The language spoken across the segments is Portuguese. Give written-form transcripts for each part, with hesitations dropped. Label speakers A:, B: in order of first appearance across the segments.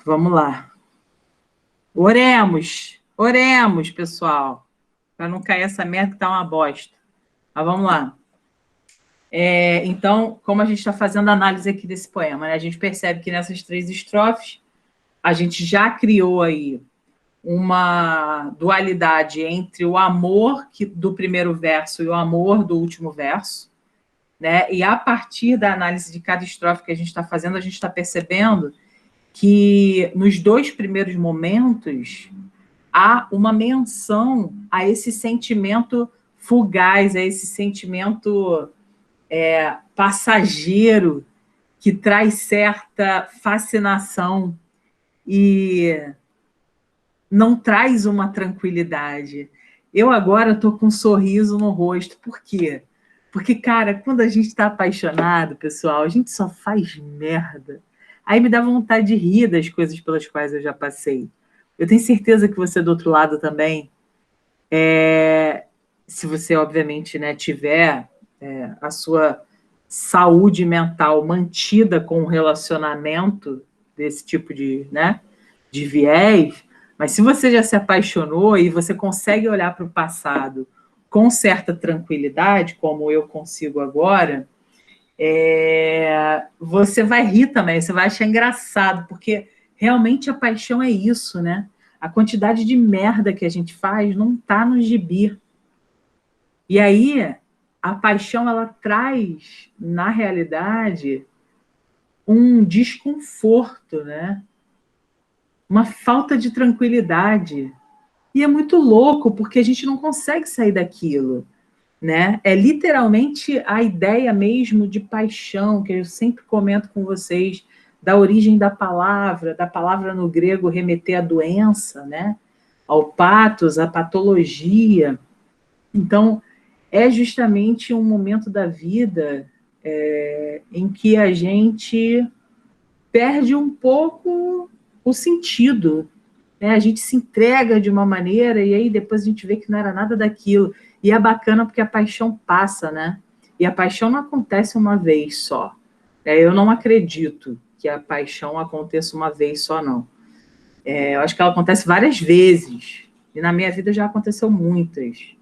A: Vamos lá. Oremos, pessoal, para não cair essa merda que tá uma bosta. Mas vamos lá. Então, como a gente está fazendo a análise aqui desse poema, né? A gente percebe que nessas 3 estrofes a gente já criou aí uma dualidade entre o amor do primeiro verso e o amor do último verso, né? E a partir da análise de cada estrofe que a gente está fazendo, a gente está percebendo que nos 2 primeiros momentos há uma menção a esse sentimento fugaz, a esse sentimento passageiro que traz certa fascinação e não traz uma tranquilidade. Eu agora estou com um sorriso no rosto. Por quê? Porque, cara, quando a gente está apaixonado, pessoal, a gente só faz merda. Aí me dá vontade de rir das coisas pelas quais eu já passei. Eu tenho certeza que você do outro lado também, se você, obviamente, né, tiver a sua saúde mental mantida com um relacionamento desse tipo de, né, de viés, mas se você já se apaixonou e você consegue olhar para o passado com certa tranquilidade, como eu consigo agora, você vai rir também, você vai achar engraçado, porque realmente a paixão é isso, né? A quantidade de merda que a gente faz não está no gibi. E aí, a paixão, ela traz, na realidade, um desconforto, né? Uma falta de tranquilidade. E é muito louco, porque a gente não consegue sair daquilo, né? É literalmente a ideia mesmo de paixão, que eu sempre comento com vocês, da origem da palavra no grego remeter à doença, né? Ao patos, à patologia. Então, é justamente um momento da vida em que a gente perde um pouco o sentido, né? A gente se entrega de uma maneira e aí depois a gente vê que não era nada daquilo. E é bacana porque a paixão passa, né? E a paixão não acontece uma vez só. Eu não acredito que a paixão aconteça uma vez só, não. Eu acho que ela acontece várias vezes. E na minha vida já aconteceu muitas.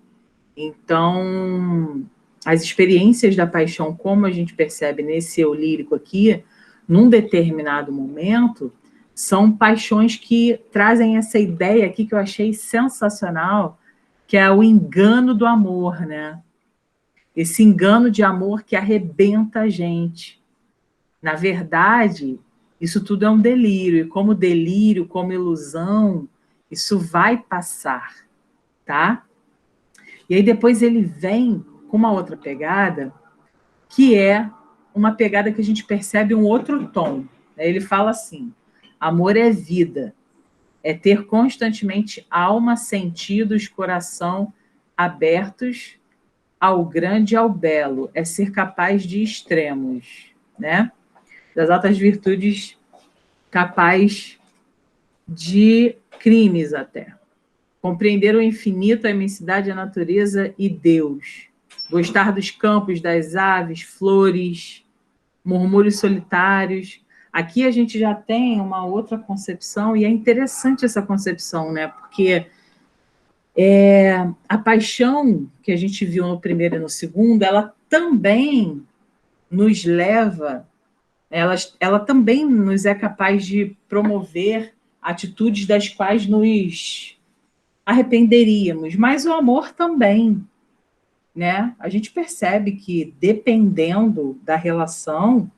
A: Então, as experiências da paixão, como a gente percebe nesse eu lírico aqui, num determinado momento, são paixões que trazem essa ideia aqui que eu achei sensacional, que é o engano do amor, né? Esse engano de amor que arrebenta a gente. Na verdade, isso tudo é um delírio, e como delírio, como ilusão, isso vai passar, tá? E aí depois ele vem com uma outra pegada, que é uma pegada que a gente percebe um outro tom. Ele fala assim: amor é vida, é ter constantemente alma, sentidos, coração abertos ao grande e ao belo, é ser capaz de extremos, né? Das altas virtudes, capaz de crimes até. Compreender o infinito, a imensidade, a natureza e Deus. Gostar dos campos, das aves, flores, murmúrios solitários. Aqui a gente já tem uma outra concepção, e é interessante essa concepção, né? Porque a paixão que a gente viu no primeiro e no segundo, ela também nos leva, ela também nos é capaz de promover atitudes das quais nos arrependeríamos, mas o amor também, né? A gente percebe que, dependendo da relação,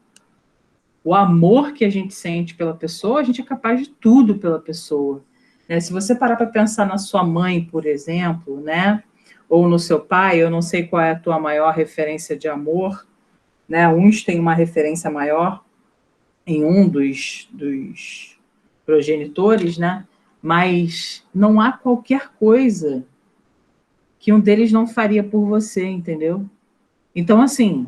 A: o amor que a gente sente pela pessoa, a gente é capaz de tudo pela pessoa. Né? Se você parar para pensar na sua mãe, por exemplo, né? Ou no seu pai, eu não sei qual é a tua maior referência de amor, né? Uns têm uma referência maior em um dos progenitores, né? Mas não há qualquer coisa que um deles não faria por você, entendeu? Então, assim,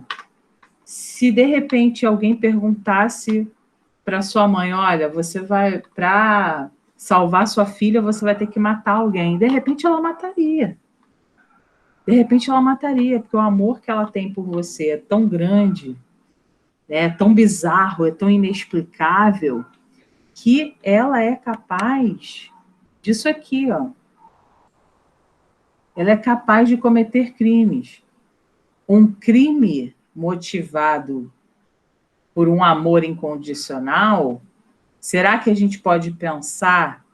A: se de repente alguém perguntasse para sua mãe, olha, você vai, para salvar sua filha, você vai ter que matar alguém. De repente ela mataria. De repente ela mataria, porque o amor que ela tem por você é tão grande, né, é tão bizarro, é tão inexplicável, que ela é capaz disso aqui, ó. Ela é capaz de cometer crimes. Um crime motivado por um amor incondicional, será que a gente pode pensar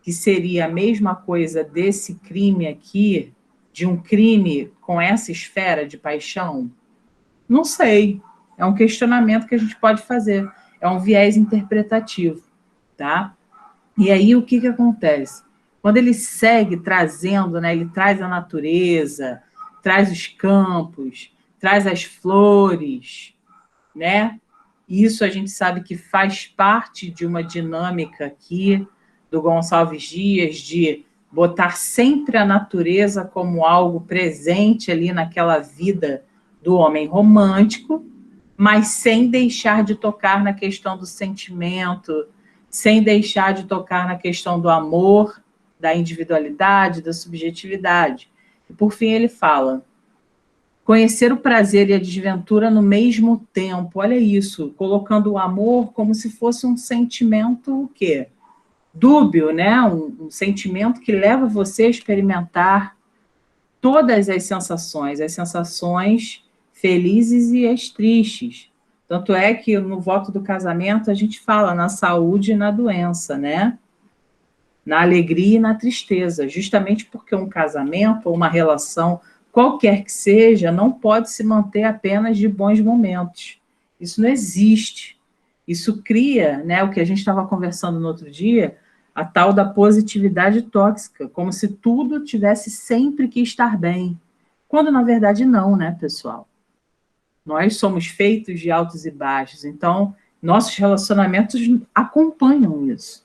A: que seria a mesma coisa desse crime aqui, de um crime com essa esfera de paixão? Não sei. É um questionamento que a gente pode fazer. É um viés interpretativo, tá? E aí, o que acontece? Quando ele segue trazendo, né, ele traz a natureza, traz os campos, traz as flores, né? Isso a gente sabe que faz parte de uma dinâmica aqui do Gonçalves Dias, de botar sempre a natureza como algo presente ali naquela vida do homem romântico, mas sem deixar de tocar na questão do sentimento, sem deixar de tocar na questão do amor, da individualidade, da subjetividade. E, por fim, ele fala: conhecer o prazer e a desventura no mesmo tempo. Olha isso, colocando o amor como se fosse um sentimento, o quê? Dúbio, né? Um sentimento que leva você a experimentar todas as sensações felizes e as tristes. Tanto é que no voto do casamento a gente fala na saúde e na doença, né? Na alegria e na tristeza, justamente porque um casamento ou uma relação, qualquer que seja, não pode se manter apenas de bons momentos. Isso não existe. Isso cria, né, o que a gente estava conversando no outro dia, a tal da positividade tóxica, como se tudo tivesse sempre que estar bem. Quando, na verdade, não, né, pessoal? Nós somos feitos de altos e baixos, então nossos relacionamentos acompanham isso.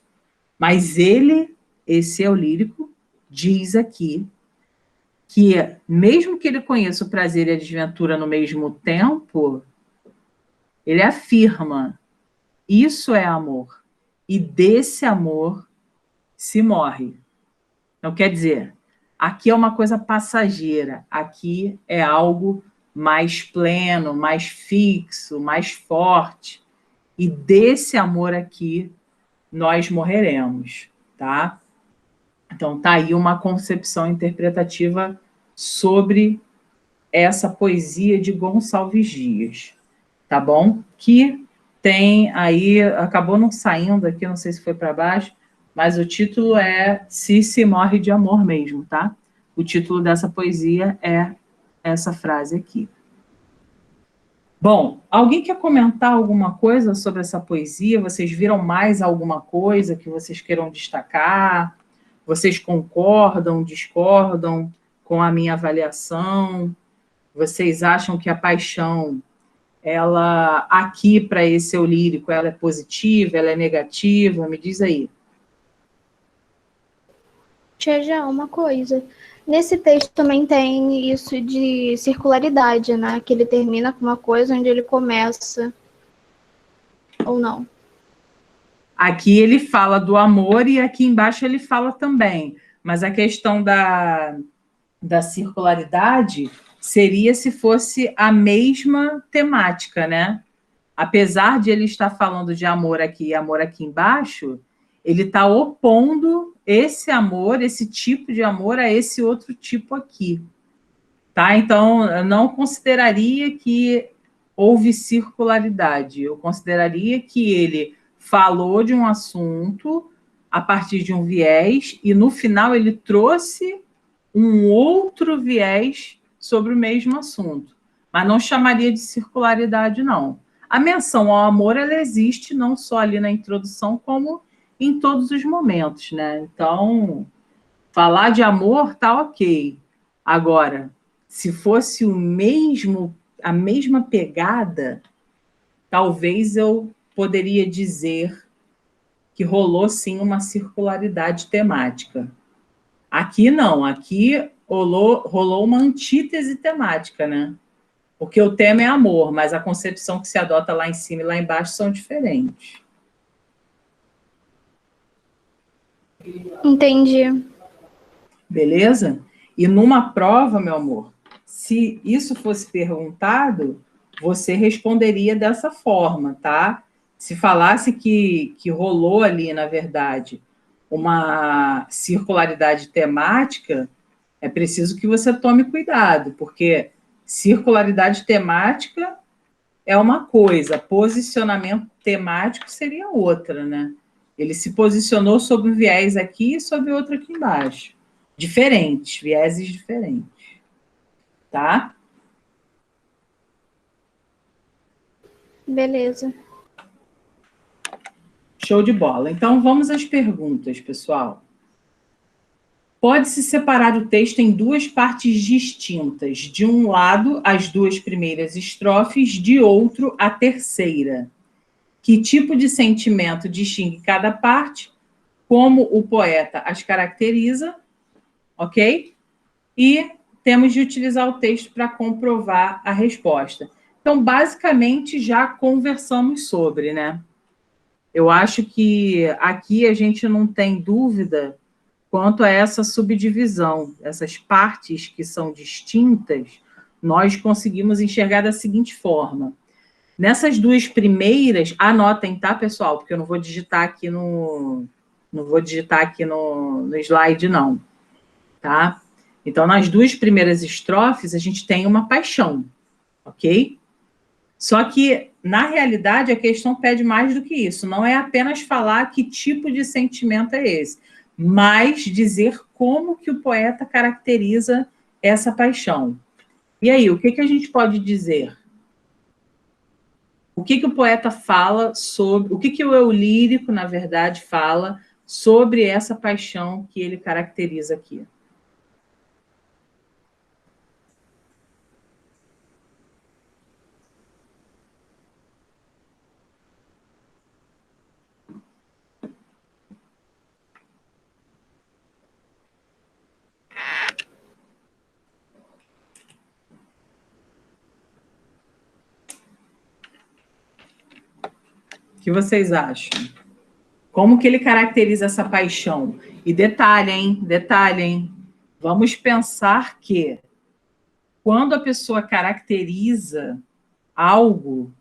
A: Mas ele, esse eu lírico, diz aqui que, mesmo que ele conheça o prazer e a desventura no mesmo tempo, ele afirma: isso é amor. E desse amor se morre. Não quer dizer, aqui é uma coisa passageira, aqui é algo mais pleno, mais fixo, mais forte. E desse amor aqui nós morreremos, tá? Então, tá aí uma concepção interpretativa sobre essa poesia de Gonçalves Dias, tá bom? Que tem aí, acabou não saindo aqui, não sei se foi para baixo, mas o título é Se Morre de Amor mesmo, tá? O título dessa poesia é essa frase aqui. Bom, alguém quer comentar alguma coisa sobre essa poesia? Vocês viram mais alguma coisa que vocês queiram destacar? Vocês concordam, discordam com a minha avaliação? Vocês acham que a paixão, ela aqui para esse eu lírico, ela é positiva, ela é negativa? Me diz aí.
B: Já uma coisa. Nesse texto também tem isso de circularidade, né? Que ele termina com uma coisa onde ele começa. Ou não?
A: Aqui ele fala do amor e aqui embaixo ele fala também. Mas a questão da circularidade seria se fosse a mesma temática, né? Apesar de ele estar falando de amor aqui e amor aqui embaixo, ele está opondo esse amor, esse tipo de amor, a esse outro tipo aqui. Tá? Então, eu não consideraria que houve circularidade. Eu consideraria que ele falou de um assunto a partir de um viés e, no final, ele trouxe um outro viés sobre o mesmo assunto. Mas não chamaria de circularidade, não. A menção ao amor, ela existe não só ali na introdução, como em todos os momentos, né? Então, falar de amor tá ok. Agora, se fosse a mesma pegada, talvez eu poderia dizer que rolou sim uma circularidade temática. Aqui não, aqui rolou uma antítese temática, né? Porque o tema é amor, mas a concepção que se adota lá em cima e lá embaixo são diferentes.
B: Entendi.
A: Beleza? E numa prova, meu amor, se isso fosse perguntado, você responderia dessa forma, tá? Se falasse que rolou ali, na verdade, uma circularidade temática, é preciso que você tome cuidado, porque circularidade temática é uma coisa, posicionamento temático seria outra, né? Ele se posicionou sobre um viés aqui e sobre outro aqui embaixo. Diferentes, vieses diferentes. Tá?
B: Beleza.
A: Show de bola. Então, vamos às perguntas, pessoal. Pode-se separar o texto em duas partes distintas. De um lado, as duas primeiras estrofes, de outro, a terceira. Que tipo de sentimento distingue cada parte? Como o poeta as caracteriza? Ok? E temos de utilizar o texto para comprovar a resposta. Então, basicamente, já conversamos sobre, né? Eu acho que aqui a gente não tem dúvida quanto a essa subdivisão, essas partes que são distintas, nós conseguimos enxergar da seguinte forma. Nessas duas primeiras, anotem, tá, pessoal? Porque eu não vou digitar aqui no slide, não. Tá? Então, nas duas primeiras estrofes, a gente tem uma paixão, ok? Só que, na realidade, a questão pede mais do que isso. Não é apenas falar que tipo de sentimento é esse, mas dizer como que o poeta caracteriza essa paixão. E aí, o que a gente pode dizer? O que o poeta fala sobre... O que o eu lírico, na verdade, fala sobre essa paixão que ele caracteriza aqui? O que vocês acham? Como que ele caracteriza essa paixão? E detalhem, vamos pensar que quando a pessoa caracteriza algo,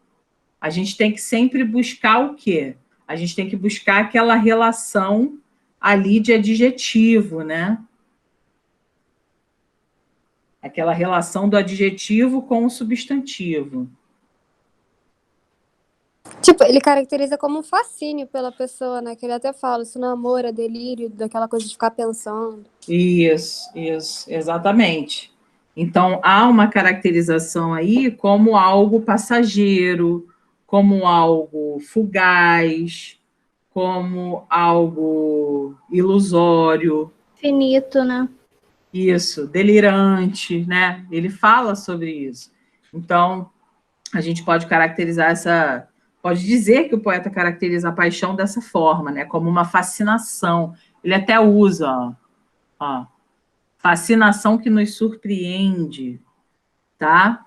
A: a gente tem que sempre buscar o quê? A gente tem que buscar aquela relação ali de adjetivo, né? Aquela relação do adjetivo com o substantivo.
C: Tipo, ele caracteriza como um fascínio pela pessoa, né? Que ele até fala, isso não é amor, é delírio, daquela coisa de ficar pensando.
A: Isso, exatamente. Então, há uma caracterização aí como algo passageiro, como algo fugaz, como algo ilusório.
B: Finito, né?
A: Isso, delirante, né? Ele fala sobre isso. Então, a gente pode caracterizar essa... Pode dizer que o poeta caracteriza a paixão dessa forma, né? Como uma fascinação. Ele até usa, ó, fascinação que nos surpreende, tá?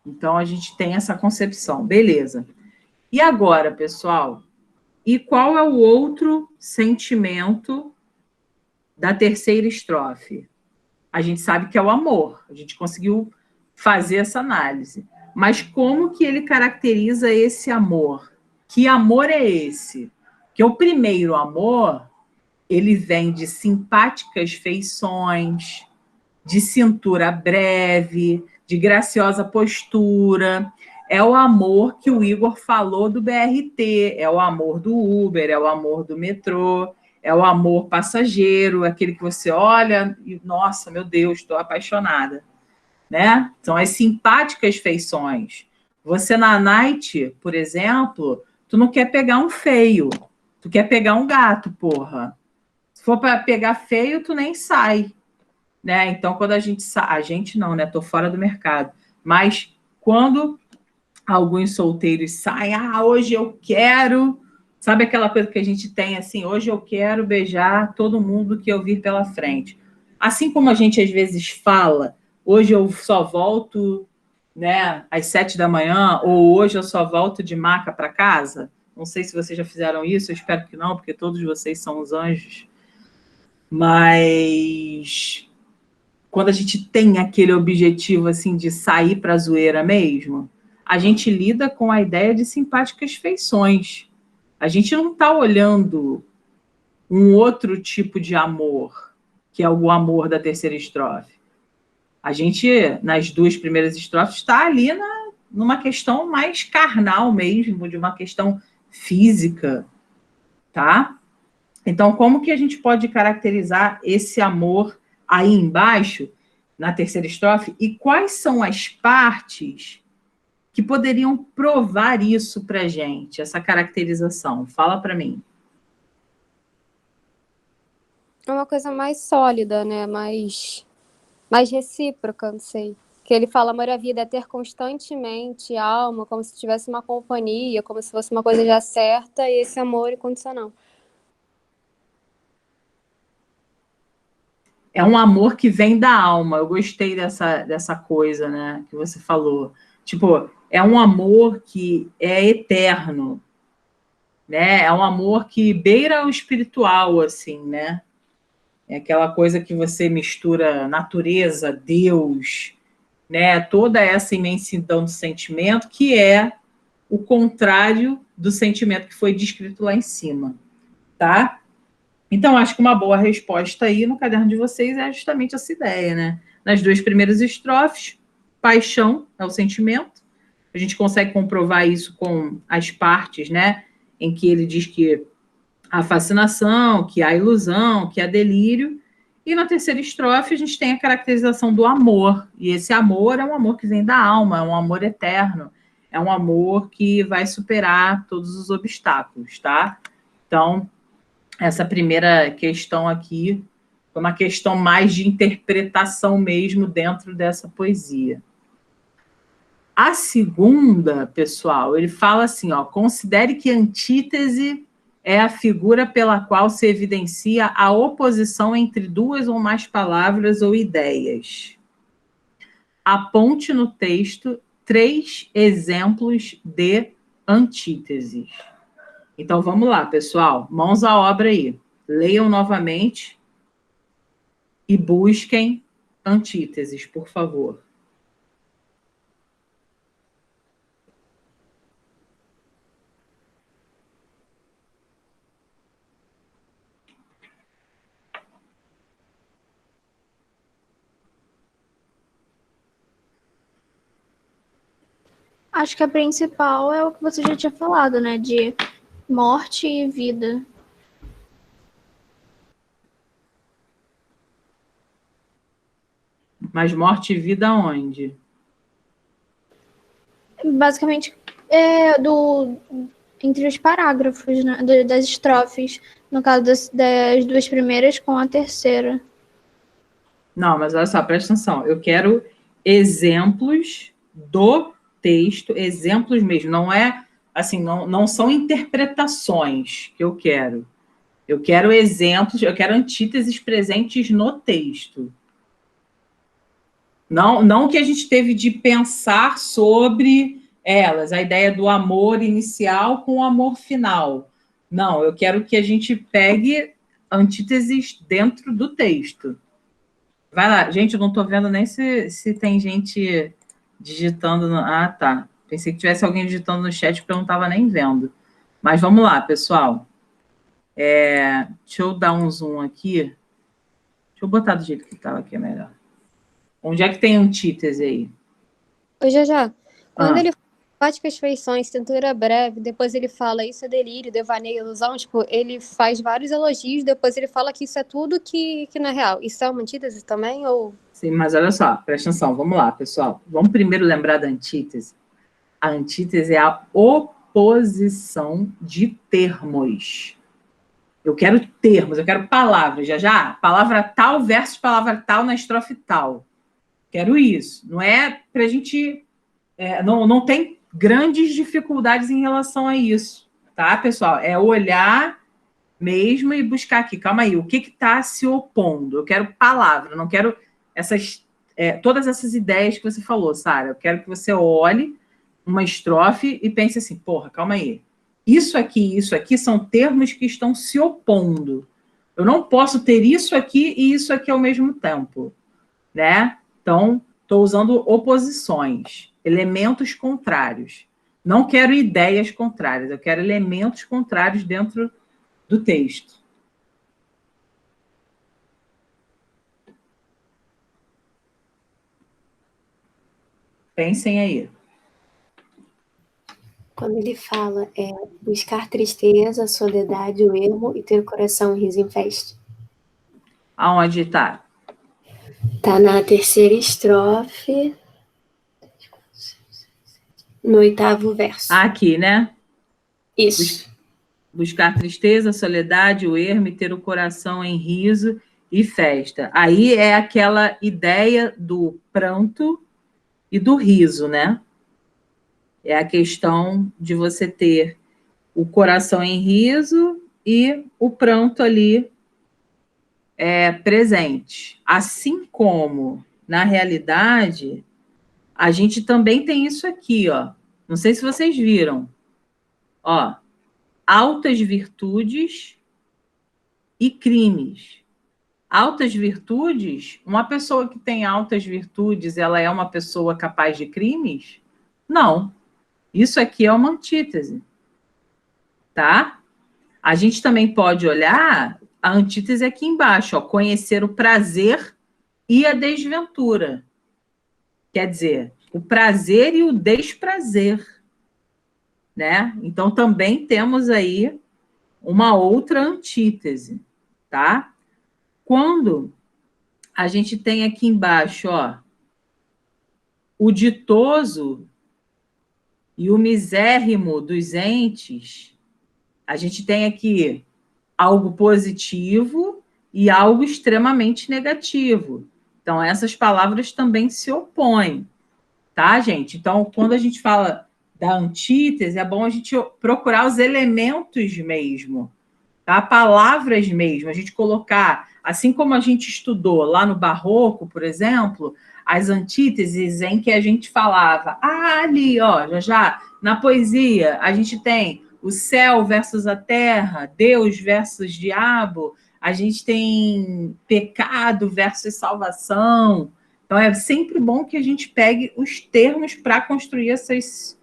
A: Então, a gente tem essa concepção. Beleza. E agora, pessoal? E qual é o outro sentimento da terceira estrofe? A gente sabe que é o amor. A gente conseguiu fazer essa análise. Mas como que ele caracteriza esse amor? Que amor é esse? Que o primeiro amor, ele vem de simpáticas feições, de cintura breve, de graciosa postura. É o amor que o Igor falou do BRT, é o amor do Uber, é o amor do metrô, é o amor passageiro, aquele que você olha e, nossa, meu Deus, estou apaixonada. Né? São as simpáticas feições. Você na night, por exemplo, tu não quer pegar um feio, tu quer pegar um gato, porra. Se for para pegar feio, tu nem sai. Né? Então, quando a gente sai, a gente não, né? Tô fora do mercado. Mas quando alguns solteiros saem, hoje eu quero, sabe aquela coisa que a gente tem assim, hoje eu quero beijar todo mundo que eu vir pela frente. Assim como a gente às vezes fala, hoje eu só volto, né, às 7 da manhã, ou hoje eu só volto de maca para casa. Não sei se vocês já fizeram isso, eu espero que não, porque todos vocês são os anjos. Mas quando a gente tem aquele objetivo assim de sair para a zoeira mesmo, a gente lida com a ideia de simpáticas feições. A gente não está olhando um outro tipo de amor, que é o amor da terceira estrofe. A gente, nas duas primeiras estrofes, está ali numa questão mais carnal mesmo, de uma questão física, tá? Então, como que a gente pode caracterizar esse amor aí embaixo, na terceira estrofe, e quais são as partes que poderiam provar isso para a gente, essa caracterização? Fala para mim.
C: É uma coisa mais sólida, né? Mais recíproca, não sei. Que ele fala, amor à vida é ter constantemente alma, como se tivesse uma companhia, como se fosse uma coisa já certa, e esse amor incondicional.
A: É um amor que vem da alma. Eu gostei dessa coisa, né, que você falou. Tipo, é um amor que é eterno, né? É um amor que beira o espiritual, assim, né? É aquela coisa que você mistura natureza, Deus, né? Toda essa imensidão do sentimento, que é o contrário do sentimento que foi descrito lá em cima, tá? Então, acho que uma boa resposta aí no caderno de vocês é justamente essa ideia, né? Nas duas primeiras estrofes, paixão é o sentimento. A gente consegue comprovar isso com as partes, né? Em que ele diz que há fascinação, que há ilusão, que há delírio. E na terceira estrofe, a gente tem a caracterização do amor. E esse amor é um amor que vem da alma, é um amor eterno. É um amor que vai superar todos os obstáculos, tá? Então, essa primeira questão aqui foi uma questão mais de interpretação mesmo dentro dessa poesia. A segunda, pessoal, ele fala assim, ó, considere que antítese é a figura pela qual se evidencia a oposição entre duas ou mais palavras ou ideias. Aponte no texto 3 exemplos de antíteses. Então, vamos lá, pessoal. Mãos à obra aí. Leiam novamente e busquem antíteses, por favor.
B: Acho que a principal é o que você já tinha falado, né? De morte e vida.
A: Mas morte e vida onde?
B: Basicamente, entre os parágrafos, né? Das estrofes. No caso das duas primeiras com a terceira.
A: Não, mas olha só, presta atenção. Eu quero exemplos do texto, exemplos mesmo. Não é assim, não são interpretações que eu quero. Eu quero exemplos, eu quero antíteses presentes no texto. Não que a gente teve de pensar sobre elas, a ideia do amor inicial com o amor final. Não, eu quero que a gente pegue antíteses dentro do texto. Vai lá. Gente, eu não estou vendo nem se tem gente digitando. Ah, tá. Pensei que tivesse alguém digitando no chat, porque eu não estava nem vendo. Mas vamos lá, pessoal. Deixa eu dar um zoom aqui. Deixa eu botar do jeito que estava aqui, é melhor. Onde é que tem antítese aí?
C: Ô, já. Quando ele fala simpáticas feições, cintura breve, depois ele fala isso é delírio, devaneio, ilusão, tipo, ele faz vários elogios, depois ele fala que isso é tudo que não é real. Isso é uma antítese também, ou...
A: Sim, mas olha só, presta atenção, vamos lá, pessoal. Vamos primeiro lembrar da antítese. A antítese é a oposição de termos. Eu quero termos, eu quero palavras, já. Palavra tal versus palavra tal na estrofe tal. Quero isso. Não é para a gente... não tem grandes dificuldades em relação a isso, tá, pessoal? É olhar mesmo e buscar aqui. Calma aí, o que está se opondo? Eu quero palavra, não quero todas essas ideias que você falou, Sara. Eu quero que você olhe uma estrofe e pense assim, porra, calma aí. Isso aqui são termos que estão se opondo. Eu não posso ter isso aqui e isso aqui ao mesmo tempo, né? Então, estou usando oposições. elementos contrários. Não quero ideias contrárias, eu quero elementos contrários dentro do texto. Pensem aí.
D: Quando ele fala buscar tristeza, soledade, o ermo e ter o coração riso em festa.
A: Aonde está?
D: Tá na terceira estrofe, no 8º verso.
A: Aqui, né?
D: Isso.
A: Buscar tristeza, soledade, o ermo e ter o coração em riso e festa. Aí é aquela ideia do pranto e do riso, né? É a questão de você ter o coração em riso e o pranto ali presente. Assim como, na realidade, a gente também tem isso aqui, ó. Não sei se vocês viram. Ó, altas virtudes e crimes. Altas virtudes, uma pessoa que tem altas virtudes, ela é uma pessoa capaz de crimes? Não. Isso aqui é uma antítese, tá? A gente também pode olhar a antítese aqui embaixo, ó, conhecer o prazer e a desventura. Quer dizer, o prazer e o desprazer, né? Então, também temos aí uma outra antítese, tá? Quando a gente tem aqui embaixo, ó, o ditoso e o misérrimo dos entes, a gente tem aqui algo positivo e algo extremamente negativo. Então, essas palavras também se opõem, tá, gente? Então, quando a gente fala da antítese, é bom a gente procurar os elementos mesmo, tá? Palavras mesmo, a gente colocar, assim como a gente estudou lá no Barroco, por exemplo, as antíteses em que a gente falava, ali, ó, já, na poesia, a gente tem o céu versus a terra, Deus versus diabo, a gente tem pecado versus salvação. Então, é sempre bom que a gente pegue os termos para construir essas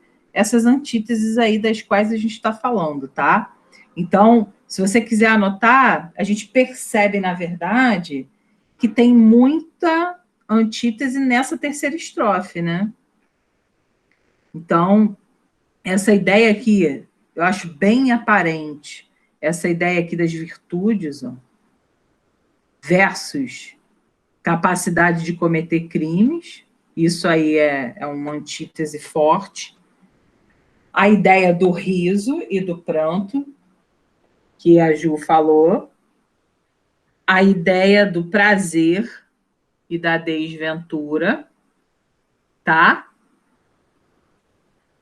A: antíteses aí das quais a gente está falando, tá? Então, se você quiser anotar, a gente percebe, na verdade, que tem muita antítese nessa terceira estrofe, né? Então, essa ideia aqui, eu acho bem aparente, essa ideia aqui das virtudes, ó, versus capacidade de cometer crimes, isso aí é uma antítese forte. A ideia do riso e do pranto, que a Ju falou, a ideia do prazer e da desventura, tá?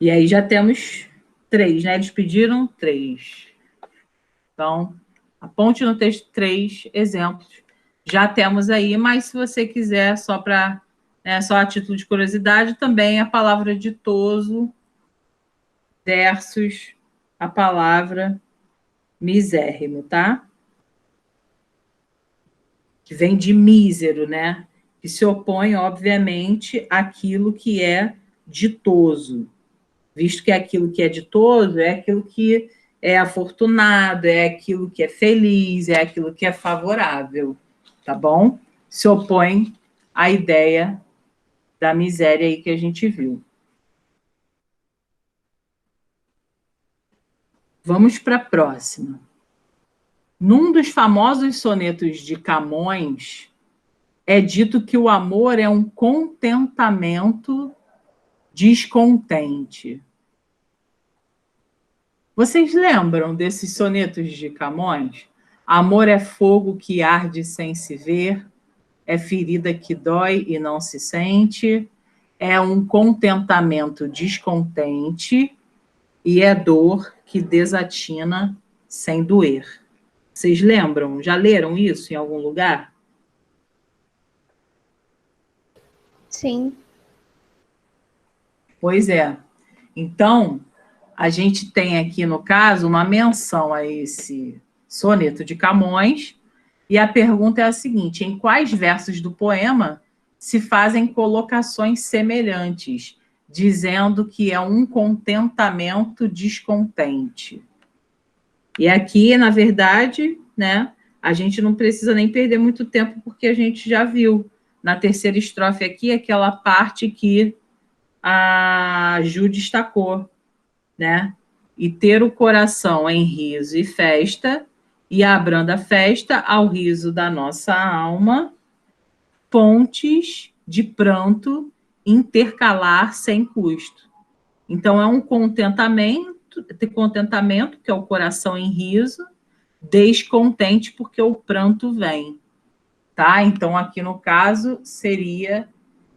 A: E aí já temos 3, né? Eles pediram 3. Então, aponte no texto 3 exemplos. Já temos aí, mas se você quiser, só a título de curiosidade, também a palavra ditoso versus a palavra misérrimo, tá? Que vem de mísero, né? Que se opõe, obviamente, àquilo que é ditoso. Visto que aquilo que é ditoso é aquilo que é afortunado, é aquilo que é feliz, é aquilo que é favorável, tá bom? Se opõe à ideia da miséria aí que a gente viu. Vamos para a próxima. Num dos famosos sonetos de Camões, é dito que o amor é um contentamento descontente. Vocês lembram desses sonetos de Camões? Amor é fogo que arde sem se ver, é ferida que dói e não se sente, é um contentamento descontente e é dor que desatina sem doer. Vocês lembram? Já leram isso em algum lugar?
B: Sim.
A: Pois é. Então, a gente tem aqui, no caso, uma menção a esse soneto de Camões, e a pergunta é a seguinte: em quais versos do poema se fazem colocações semelhantes, dizendo que é um contentamento descontente. E aqui, na verdade, né, a gente não precisa nem perder muito tempo, porque a gente já viu na terceira estrofe aqui aquela parte que a Ju destacou, né? E ter o coração em riso e festa, e a branda festa ao riso da nossa alma, fontes de pranto intercalar sem custo. Então, é um contentamento, que é o coração em riso, descontente porque o pranto vem, tá? Então, aqui no caso, seria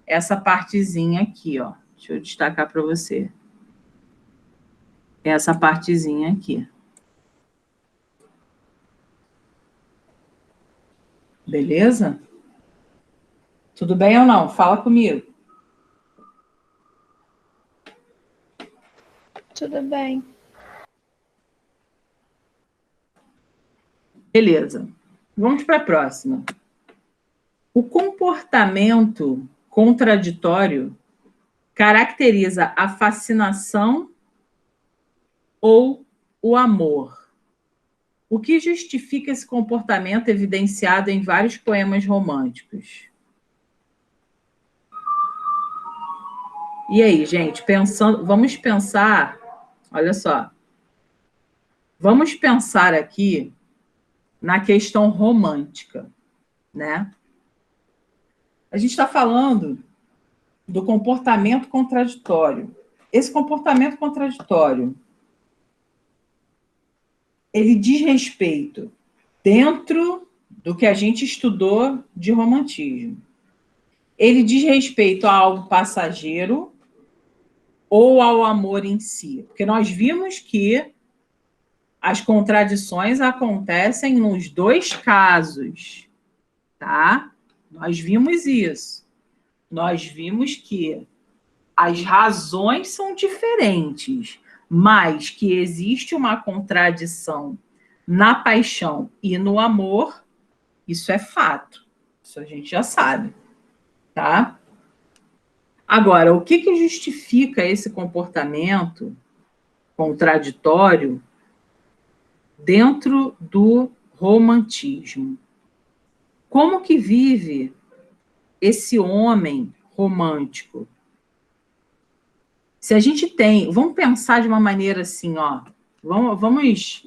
A: essa partezinha aqui, ó. Deixa eu destacar para você. Essa partezinha aqui. Beleza? Tudo bem ou não? Fala comigo.
B: Tudo bem.
A: Beleza. Vamos para a próxima. O comportamento contraditório caracteriza a fascinação ou o amor? O que justifica esse comportamento evidenciado em vários poemas românticos? E aí, gente, vamos pensar, olha só, vamos pensar aqui na questão romântica, né? A gente está falando do comportamento contraditório. Esse comportamento contraditório, ele diz respeito dentro do que a gente estudou de romantismo. Ele diz respeito a algo passageiro ou ao amor em si? Porque nós vimos que as contradições acontecem nos dois casos, tá? Nós vimos isso. Nós vimos que as razões são diferentes, mas que existe uma contradição na paixão e no amor, isso é fato. Isso a gente já sabe, tá? Agora, o que justifica esse comportamento contraditório dentro do romantismo? Como que vive esse homem romântico? Se a gente tem... Vamos pensar de uma maneira assim, ó. Vamos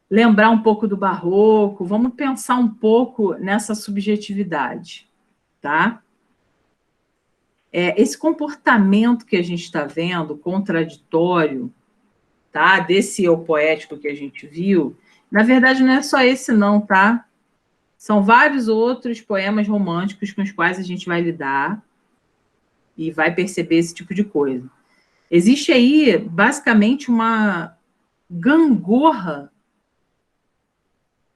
A: lembrar um pouco do barroco, vamos pensar um pouco nessa subjetividade, tá? Esse comportamento que a gente está vendo, contraditório, tá? Desse eu poético que a gente viu, na verdade não é só esse não, tá? São vários outros poemas românticos com os quais a gente vai lidar e vai perceber esse tipo de coisa. Existe aí, basicamente, uma gangorra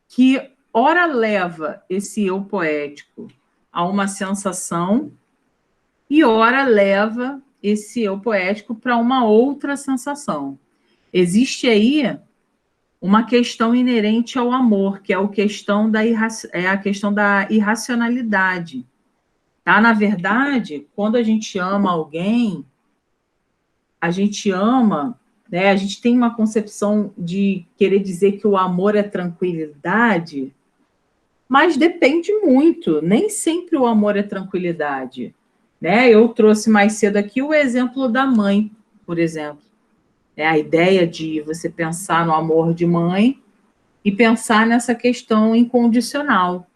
A: que ora leva esse eu poético a uma sensação e ora leva esse eu poético para uma outra sensação. Existe aí uma questão inerente ao amor, que é a questão da irracionalidade. Tá? Na verdade, quando a gente ama alguém, a gente ama, né? A gente tem uma concepção de querer dizer que o amor é tranquilidade, mas depende muito. Nem sempre o amor é tranquilidade. Né? Eu trouxe mais cedo aqui o exemplo da mãe, por exemplo. A ideia de você pensar no amor de mãe e pensar nessa questão incondicional.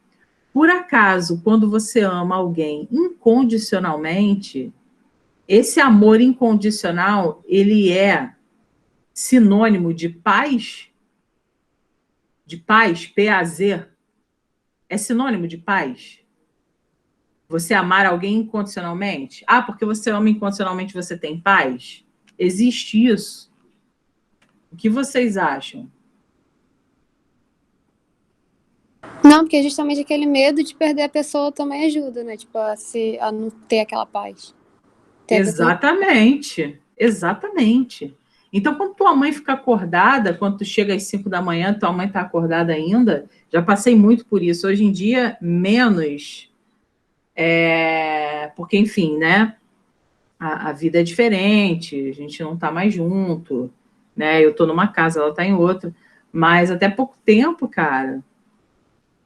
A: Por acaso, quando você ama alguém incondicionalmente, esse amor incondicional, ele é sinônimo de paz? De paz, P-A-Z? É sinônimo de paz? Você amar alguém incondicionalmente? Ah, porque você ama incondicionalmente, você tem paz? Existe isso? O que vocês acham?
C: Não, porque justamente aquele medo de perder a pessoa também ajuda, né? Tipo, a não ter aquela paz.
A: Exatamente, exatamente. Então, quando tua mãe fica acordada, quando tu chega às 5 da manhã, tua mãe está acordada ainda, já passei muito por isso. Hoje em dia, menos, porque, enfim, né? a vida é diferente, a gente não está mais junto, né? Eu estou numa casa, ela está em outra. Mas até pouco tempo, cara,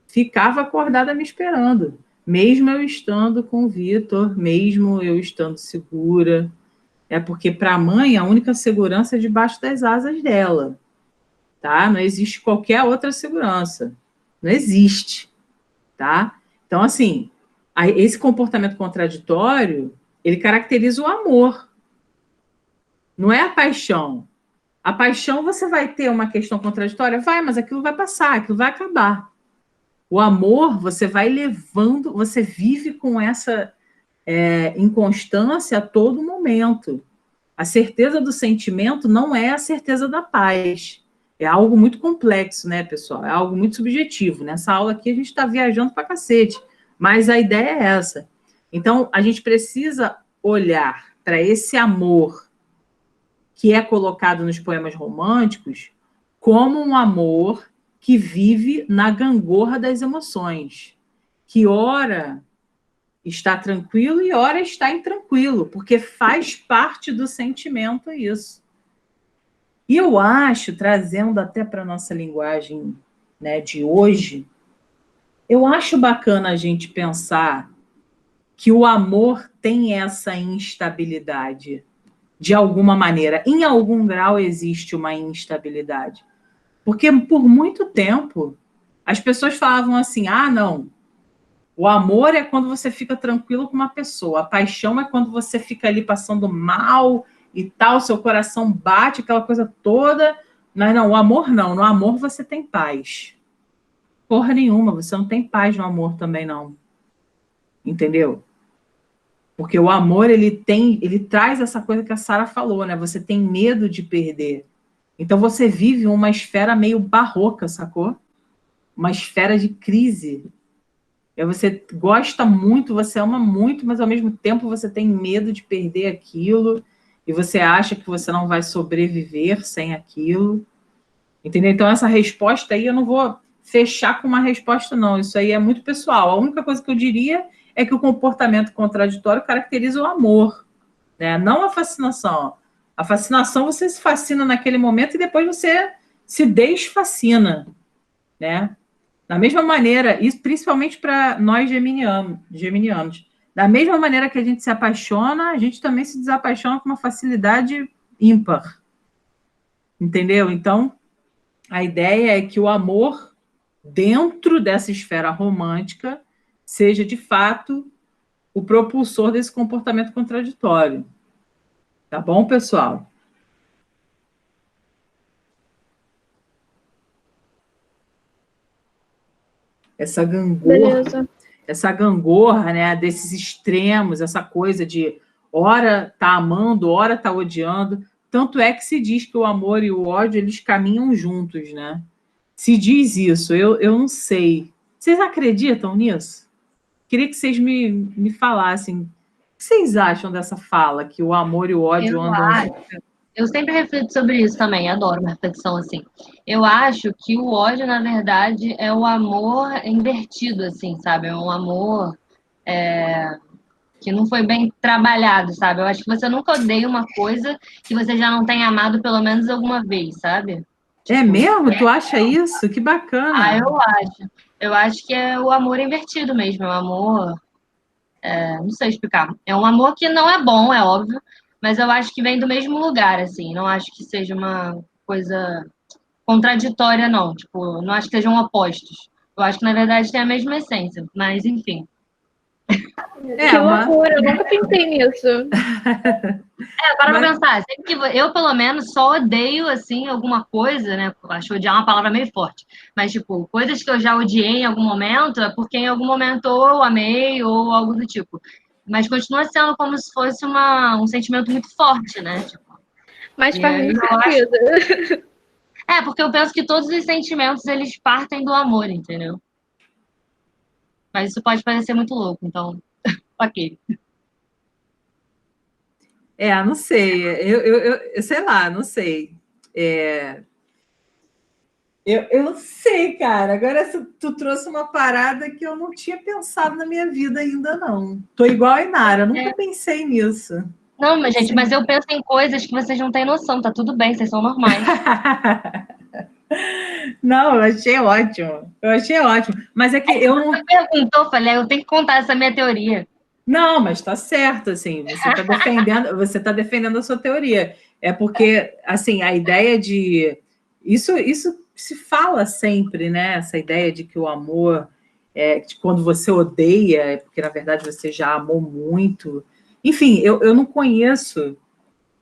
A: ficava acordada me esperando. Mesmo eu estando com o Vitor, mesmo eu estando segura. É porque para a mãe a única segurança é debaixo das asas dela, tá? Não existe qualquer outra segurança. Não existe, tá? Então, assim, esse comportamento contraditório, ele caracteriza o amor. Não é a paixão. A paixão, você vai ter uma questão contraditória? Vai, mas aquilo vai passar, aquilo vai acabar. O amor, você vai levando, você vive com essa inconstância a todo momento. A certeza do sentimento não é a certeza da paz. É algo muito complexo, né, pessoal? É algo muito subjetivo. Nessa aula aqui a gente está viajando para cacete, mas a ideia é essa. Então, a gente precisa olhar para esse amor que é colocado nos poemas românticos como um amor que vive na gangorra das emoções, que ora está tranquilo e ora está intranquilo, porque faz parte do sentimento isso. E eu acho, trazendo até para a nossa linguagem, né, de hoje, eu acho bacana a gente pensar que o amor tem essa instabilidade, de alguma maneira. Em algum grau existe uma instabilidade. Porque por muito tempo as pessoas falavam assim: ah, não, o amor é quando você fica tranquilo com uma pessoa, a paixão é quando você fica ali passando mal e tal, seu coração bate, aquela coisa toda. Mas não, o amor não, no amor você tem paz. Porra nenhuma, você não tem paz no amor também não. Entendeu? Porque o amor, ele traz essa coisa que a Sara falou, né? Você tem medo de perder. Então você vive uma esfera meio barroca, sacou? Uma esfera de crise. Você gosta muito, você ama muito, mas ao mesmo tempo você tem medo de perder aquilo e você acha que você não vai sobreviver sem aquilo. Entendeu? Então essa resposta aí eu não vou fechar com uma resposta não, isso aí é muito pessoal. A única coisa que eu diria é que o comportamento contraditório caracteriza o amor, né? Não a fascinação. A fascinação, você se fascina naquele momento e depois você se desfascina, né? Da mesma maneira, isso principalmente para nós geminianos, da mesma maneira que a gente se apaixona, a gente também se desapaixona com uma facilidade ímpar. Entendeu? Então, a ideia é que o amor, dentro dessa esfera romântica, seja, de fato, o propulsor desse comportamento contraditório. Tá bom, pessoal? Essa
B: Beleza.
A: gangorra, né, desses extremos, essa coisa de ora tá amando, ora tá odiando. Tanto é que se diz que o amor e o ódio, eles caminham juntos, né? Se diz isso, eu não sei. Vocês acreditam nisso? Queria que vocês me falassem. O que vocês acham dessa fala, que o amor e o ódio andam juntos?
E: Eu sempre reflito sobre isso também, adoro uma reflexão assim. Eu acho que o ódio, na verdade, é o amor invertido, assim, sabe? É um amor que não foi bem trabalhado, sabe? Eu acho que você nunca odeia uma coisa que você já não tenha amado pelo menos alguma vez, sabe?
A: É mesmo? Tu acha isso? Que bacana.
E: Eu acho. Eu acho que é o amor invertido mesmo, é o amor. Não sei explicar. É um amor que não é bom, é óbvio, mas eu acho que vem do mesmo lugar, assim. Não acho que seja uma coisa contraditória, não. Tipo, não acho que sejam opostos. Eu acho que, na verdade, tem a mesma essência. Mas, enfim.
B: Que loucura, eu nunca pensei nisso.
E: Para pensar. Sempre que eu, pelo menos, só odeio, assim, alguma coisa, né? Acho odiar uma palavra meio forte. Mas, tipo, coisas que eu já odiei em algum momento é porque em algum momento ou eu amei ou algo do tipo. Mas continua sendo como se fosse um sentimento muito forte, né? Tipo,
B: Mas faz muito sentido.
E: porque eu penso que todos os sentimentos, eles partem do amor, entendeu? Mas isso pode parecer muito louco, então, ok.
A: Não sei. Eu sei lá, não sei. Eu não sei, cara. Agora tu trouxe uma parada que eu não tinha pensado na minha vida ainda, não. Tô igual a Inara, nunca pensei nisso.
E: Não, mas, gente, mas eu penso em coisas que vocês não têm noção, tá tudo bem, vocês são normais.
A: Não, eu achei ótimo. Eu achei ótimo. Mas é que eu não.
E: Você perguntou, falei, eu tenho que contar essa minha teoria.
A: Não, mas está certo, assim, você tá defendendo a sua teoria. É porque, assim, a ideia de isso se fala sempre, né? Essa ideia de que o amor de quando você odeia, é porque na verdade você já amou muito. Enfim, eu não conheço,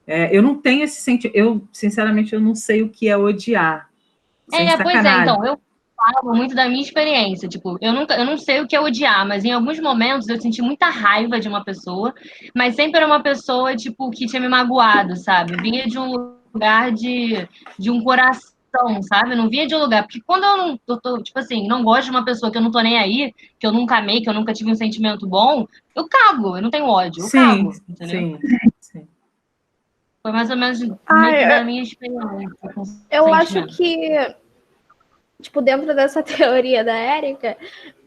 A: eu não tenho esse sentimento. Eu, sinceramente, eu não sei o que é odiar. Sem
E: Pois é,
A: sacanagem.
E: então, eu falo muito da minha experiência, tipo, eu não sei o que é odiar, mas em alguns momentos eu senti muita raiva de uma pessoa, mas sempre era uma pessoa, tipo, que tinha me magoado, sabe? Vinha de um lugar de um coração, sabe? Não vinha de um lugar, porque quando eu tô, tipo assim, não gosto de uma pessoa que eu não tô nem aí, que eu nunca amei, que eu nunca tive um sentimento bom, eu cago, eu não tenho ódio, eu
A: Sim,
E: cago, entendeu?
A: sim.
E: Foi mais ou menos meio que da minha experiência com
B: Eu acho
E: sentimento.
B: que, tipo, dentro dessa teoria da Érica,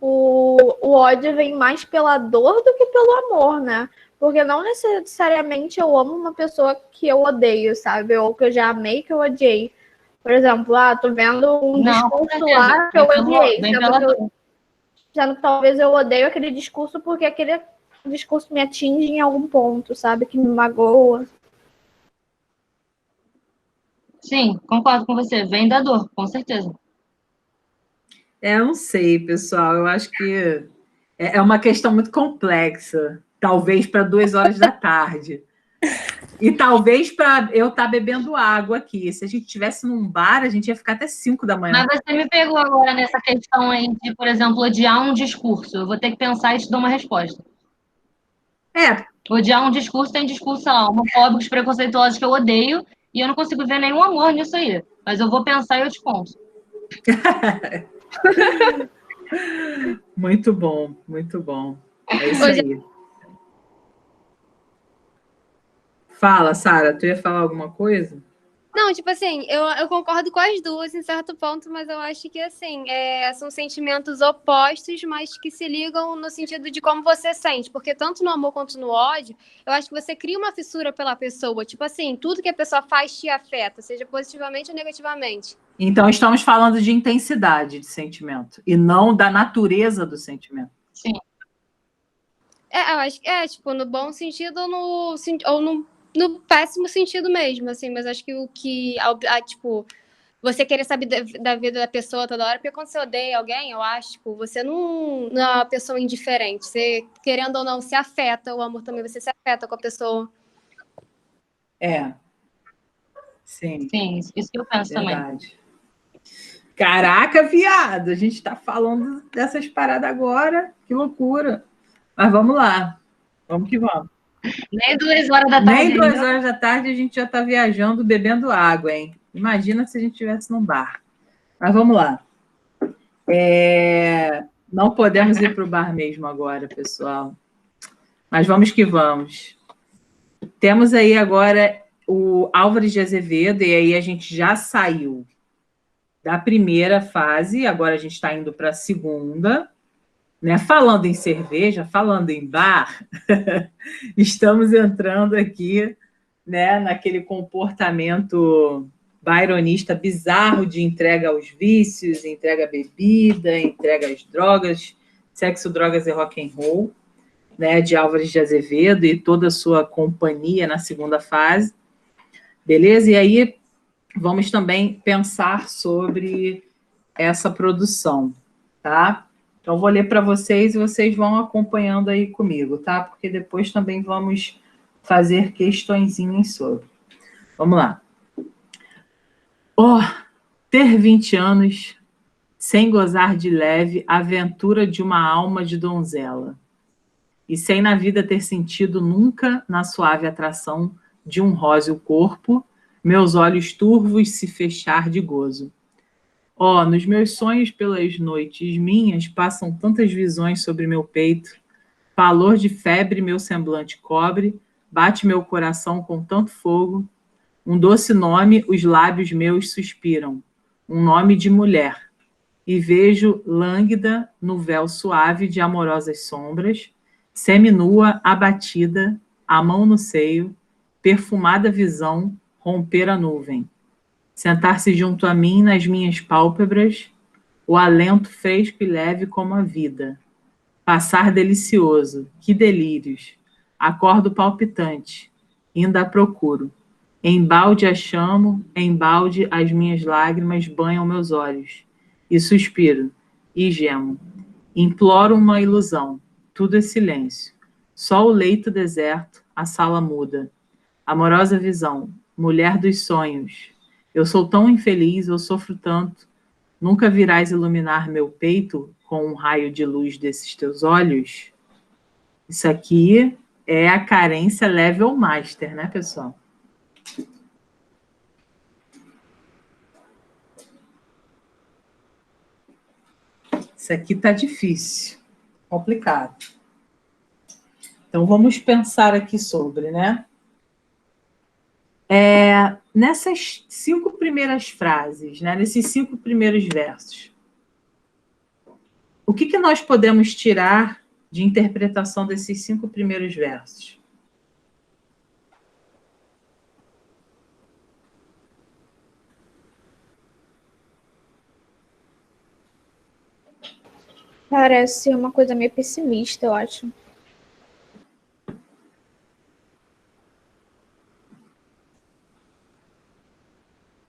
B: o ódio vem mais pela dor do que pelo amor, né? Porque não necessariamente eu amo uma pessoa que eu odeio, sabe? Ou que eu já amei que eu odiei. Por exemplo, tô vendo um
E: Não, com
B: discurso
E: certeza.
B: lá que eu odiei.
E: Vem pela dor.
B: Sendo que talvez eu odeio aquele discurso porque aquele discurso me atinge em algum ponto, sabe? Que me magoa.
E: Sim, concordo com você. Vem da dor, com certeza.
A: Eu não sei, pessoal. Eu acho que é uma questão muito complexa. Talvez para 2 horas da tarde. E talvez para eu estar bebendo água aqui. Se a gente estivesse num bar, a gente ia ficar até 5 da manhã.
E: Mas você me pegou agora nessa questão aí de, por exemplo, odiar um discurso. Eu vou ter que pensar e te dou uma resposta. Odiar um discurso, tem discurso, sei lá, homofóbicos, preconceituosos que eu odeio, e eu não consigo ver nenhum amor nisso aí. Mas eu vou pensar e eu te conto.
A: Muito bom, muito bom. É isso aí. Fala, Sara, tu ia falar alguma coisa?
C: Não, tipo assim, eu concordo com as duas em certo ponto, mas eu acho que, assim, são sentimentos opostos, mas que se ligam no sentido de como você sente. Porque tanto no amor quanto no ódio, eu acho que você cria uma fissura pela pessoa. Tipo assim, tudo que a pessoa faz te afeta, seja positivamente ou negativamente.
A: Então, estamos falando de intensidade de sentimento, e não da natureza do sentimento.
E: Sim.
C: Eu acho que tipo, no bom sentido ou no péssimo sentido mesmo, assim, mas acho que tipo, você querer saber da vida da pessoa toda hora, porque quando você odeia alguém, eu acho, tipo, você não é uma pessoa indiferente, você, querendo ou não, se afeta, o amor também, você se afeta com a pessoa.
A: Sim.
E: Sim, isso que eu penso
A: Verdade.
E: também.
A: Caraca, viado, a gente tá falando dessas paradas agora, que loucura. Mas vamos lá, vamos que vamos.
E: Nem 2 horas da tarde.
A: Nem 2 horas da tarde a gente já está viajando, bebendo água, hein? Imagina se a gente estivesse num bar. Mas vamos lá. Não podemos ir para o bar mesmo agora, pessoal. Mas vamos que vamos. Temos aí agora o Álvares de Azevedo, e aí a gente já saiu da primeira fase, agora a gente está indo para a segunda. Né? Falando em cerveja, falando em bar, estamos entrando aqui, né, naquele comportamento byronista bizarro de entrega aos vícios, entrega à bebida, entrega às drogas, sexo, drogas e rock and roll, né, de Álvares de Azevedo e toda a sua companhia na segunda fase. Beleza? E aí vamos também pensar sobre essa produção, tá? Então, vou ler para vocês e vocês vão acompanhando aí comigo, tá? Porque depois também vamos fazer questõezinhas sobre. Vamos lá. Ter 20 anos sem gozar de leve a aventura de uma alma de donzela. E sem na vida ter sentido nunca na suave atração de um róseo corpo, meus olhos turvos se fechar de gozo. Nos meus sonhos pelas noites minhas passam tantas visões sobre meu peito, valor de febre meu semblante cobre, bate meu coração com tanto fogo, um doce nome os lábios meus suspiram, um nome de mulher, e vejo lânguida no véu suave de amorosas sombras, seminua, abatida, a mão no seio, perfumada visão, romper a nuvem. Sentar-se junto a mim nas minhas pálpebras, o alento fresco e leve como a vida. Passar delicioso, que delírios. Acordo palpitante, ainda a procuro. Embalde a chamo, embalde as minhas lágrimas banham meus olhos. E suspiro, e gemo. Imploro uma ilusão. Tudo é silêncio. Só o leito deserto, a sala muda. Amorosa visão, mulher dos sonhos. Eu sou tão infeliz, eu sofro tanto. Nunca virás iluminar meu peito com um raio de luz desses teus olhos? Isso aqui é a carência level master, né, pessoal? Isso aqui tá difícil, complicado. Então, vamos pensar aqui sobre, né? Nessas 5 primeiras frases, né, nesses 5 primeiros versos, o que nós podemos tirar de interpretação desses 5 primeiros versos?
B: Parece uma coisa meio pessimista, eu acho.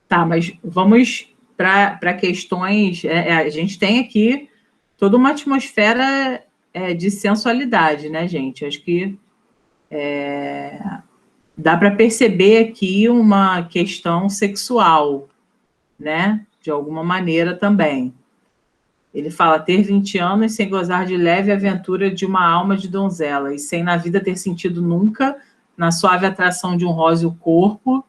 A: Tá, mas vamos para questões... a gente tem aqui toda uma atmosfera de sensualidade, né, gente? Acho que dá para perceber aqui uma questão sexual, né? De alguma maneira também. Ele fala, ter 20 anos sem gozar de leve aventura de uma alma de donzela, e sem na vida ter sentido nunca, na suave atração de um róseo corpo,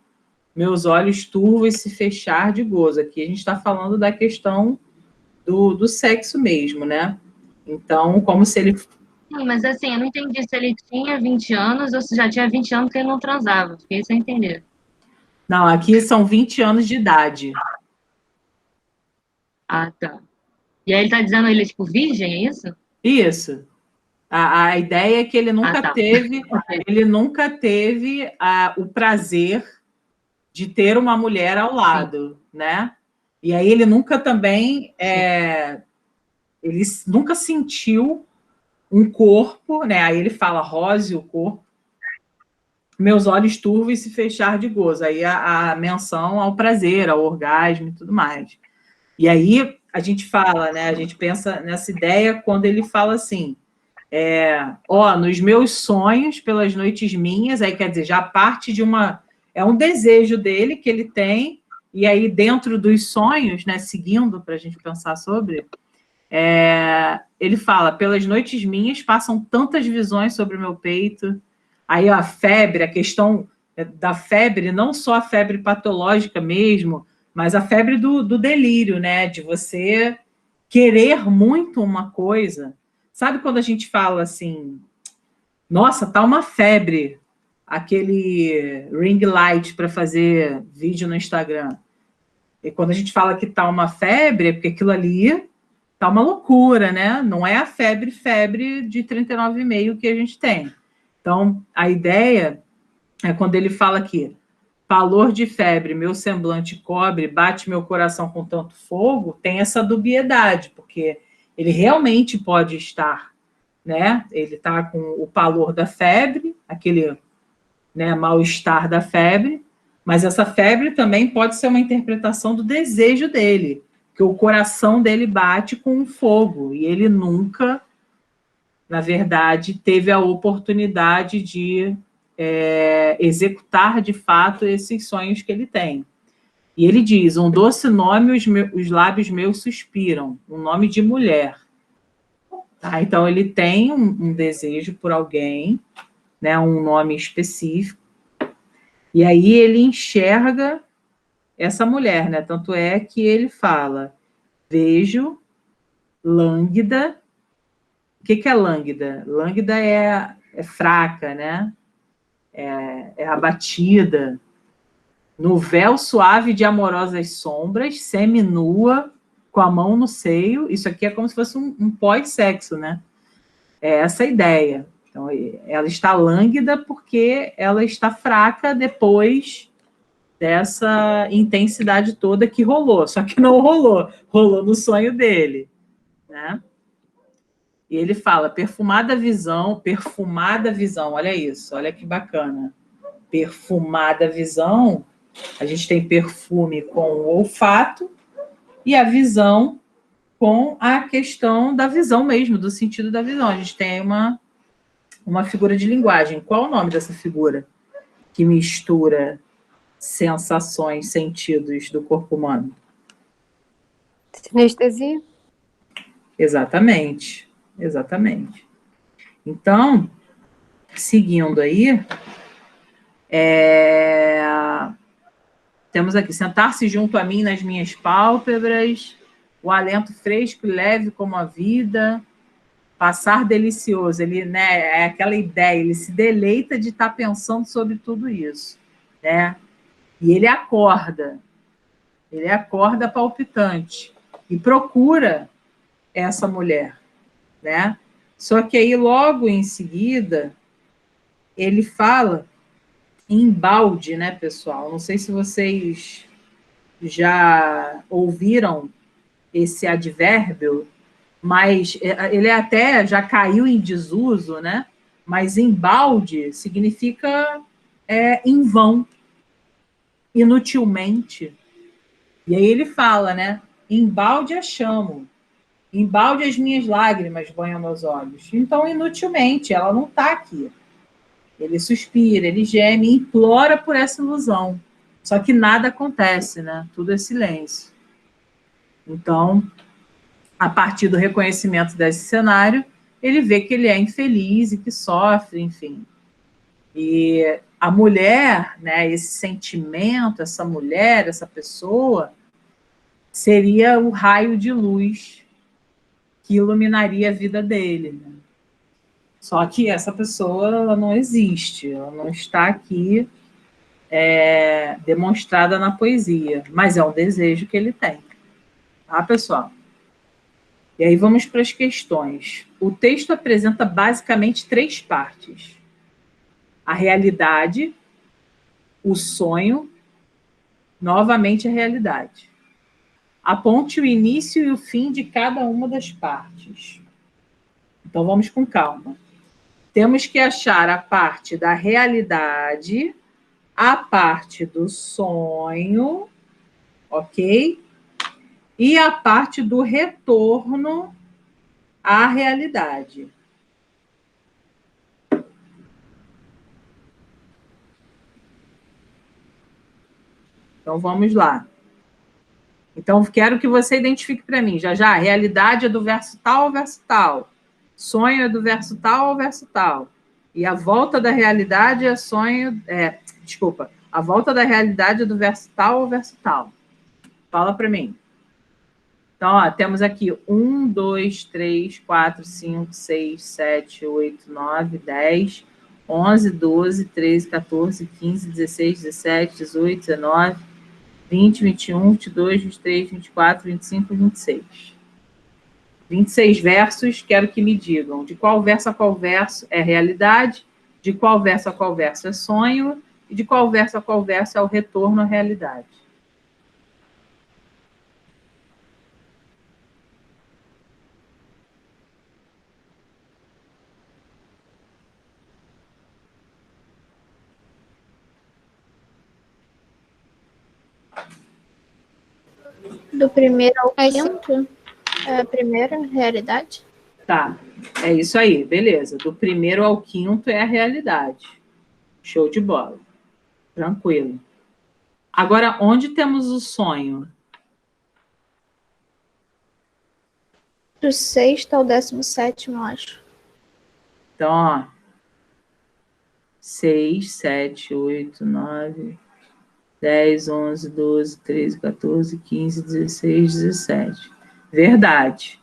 A: meus olhos turvos se fechar de gozo. Aqui a gente está falando da questão do sexo mesmo, né? Então, como se ele...
E: Sim, mas assim, eu não entendi se ele tinha 20 anos ou se já tinha 20 anos que ele não transava. Fiquei sem entender.
A: Não, aqui são 20 anos de idade.
E: Ah, tá. E aí ele tá dizendo ele é tipo virgem, é isso?
A: Isso. A ideia é que ele nunca
E: tá.
A: teve, ele nunca teve o prazer de ter uma mulher ao lado, né? E aí ele nunca também, ele nunca sentiu um corpo, né? Aí ele fala róseo, o corpo, meus olhos turvos e se fechar de gozo. Aí a menção ao prazer, ao orgasmo e tudo mais. E aí a gente fala, né? A gente pensa nessa ideia quando ele fala assim, nos meus sonhos, pelas noites minhas, aí quer dizer, já parte de uma... É um desejo dele que ele tem, e aí dentro dos sonhos, né, seguindo para a gente pensar sobre, ele fala, pelas noites minhas passam tantas visões sobre o meu peito, aí a febre, a questão da febre, não só a febre patológica mesmo, mas a febre do delírio, né, de você querer muito uma coisa. Sabe quando a gente fala assim, nossa, tá uma febre, aquele ring light para fazer vídeo no Instagram. E quando a gente fala que tá uma febre, é porque aquilo ali tá uma loucura, né? Não é a febre de 39,5 que a gente tem. Então, a ideia é quando ele fala aqui, valor de febre, meu semblante cobre, bate meu coração com tanto fogo, tem essa dubiedade, porque ele realmente pode estar, né? Ele está com o pavor da febre, aquele, né, mal-estar da febre, mas essa febre também pode ser uma interpretação do desejo dele, que o coração dele bate com um fogo, e ele nunca, na verdade, teve a oportunidade de executar de fato esses sonhos que ele tem. E ele diz, um doce nome os lábios meus suspiram, um nome de mulher. Tá? Então, ele tem um desejo por alguém, né, um nome específico, e aí ele enxerga essa mulher, né? Tanto é que ele fala, vejo, lânguida. O que é lânguida? Lânguida é fraca, né? É abatida. No véu suave de amorosas sombras, seminua, com a mão no seio. Isso aqui é como se fosse um pós-sexo, né? É essa a ideia. Então, ela está lânguida porque ela está fraca depois dessa intensidade toda que rolou. Só que não rolou, rolou no sonho dele, né? E ele fala, perfumada visão, olha isso, olha que bacana. Perfumada visão, a gente tem perfume com o olfato e a visão com a questão da visão mesmo, do sentido da visão. A gente tem uma figura de linguagem. Qual o nome dessa figura que mistura sensações, sentidos do corpo humano?
C: Sinestesia?
A: Exatamente, exatamente. Então, seguindo aí, temos aqui, sentar-se junto a mim nas minhas pálpebras, o alento fresco e leve como a vida, passar delicioso, ele, né, é aquela ideia, ele se deleita de estar pensando sobre tudo isso, né? E ele acorda palpitante e procura essa mulher, né? Só que aí, logo em seguida, ele fala em balde, né, pessoal? Não sei se vocês já ouviram esse advérbio, mas ele até já caiu em desuso, né? Mas em balde significa em vão, inutilmente. E aí ele fala, né? Em balde a chamo, em balde as minhas lágrimas banham meus olhos. Então, inutilmente, ela não está aqui. Ele suspira, ele geme, implora por essa ilusão. Só que nada acontece, né? Tudo é silêncio. Então, a partir do reconhecimento desse cenário, ele vê que ele é infeliz e que sofre, enfim. E a mulher, né, esse sentimento, essa mulher, essa pessoa, seria o raio de luz que iluminaria a vida dele, né? Só que essa pessoa ela não existe, ela não está aqui demonstrada na poesia, mas é um desejo que ele tem. Tá, pessoal? E aí vamos para as questões. O texto apresenta basicamente 3 partes: a realidade, o sonho, novamente a realidade. Aponte o início e o fim de cada uma das partes. Então vamos com calma. Temos que achar a parte da realidade, a parte do sonho, ok? E a parte do retorno à realidade. Então, vamos lá. Então, quero que você identifique para mim, já, a realidade é do verso tal ao verso tal. Sonho é do verso tal ao verso tal. E a volta da realidade é sonho... a volta da realidade é do verso tal ao verso tal. Fala para mim. Então, ó, temos aqui 1, 2, 3, 4, 5, 6, 7, 8, 9, 10, 11, 12, 13, 14, 15, 16, 17, 18, 19, 20, 21, 22, 23, 24, 25 e 26. 26 versos, quero que me digam de qual verso a qual verso é realidade, de qual verso a qual verso é sonho, e de qual verso a qual verso é o retorno à realidade.
B: Do primeiro ao quinto, é a primeira realidade?
A: Tá, é isso aí, beleza. Do primeiro ao quinto é a realidade. Show de bola. Tranquilo. Agora, onde temos o sonho?
B: Do sexto ao 17º, eu acho.
A: Então, ó. 6, 7, 8, 9, 10, 11, 12, 13, 14, 15, 16, 17. Verdade.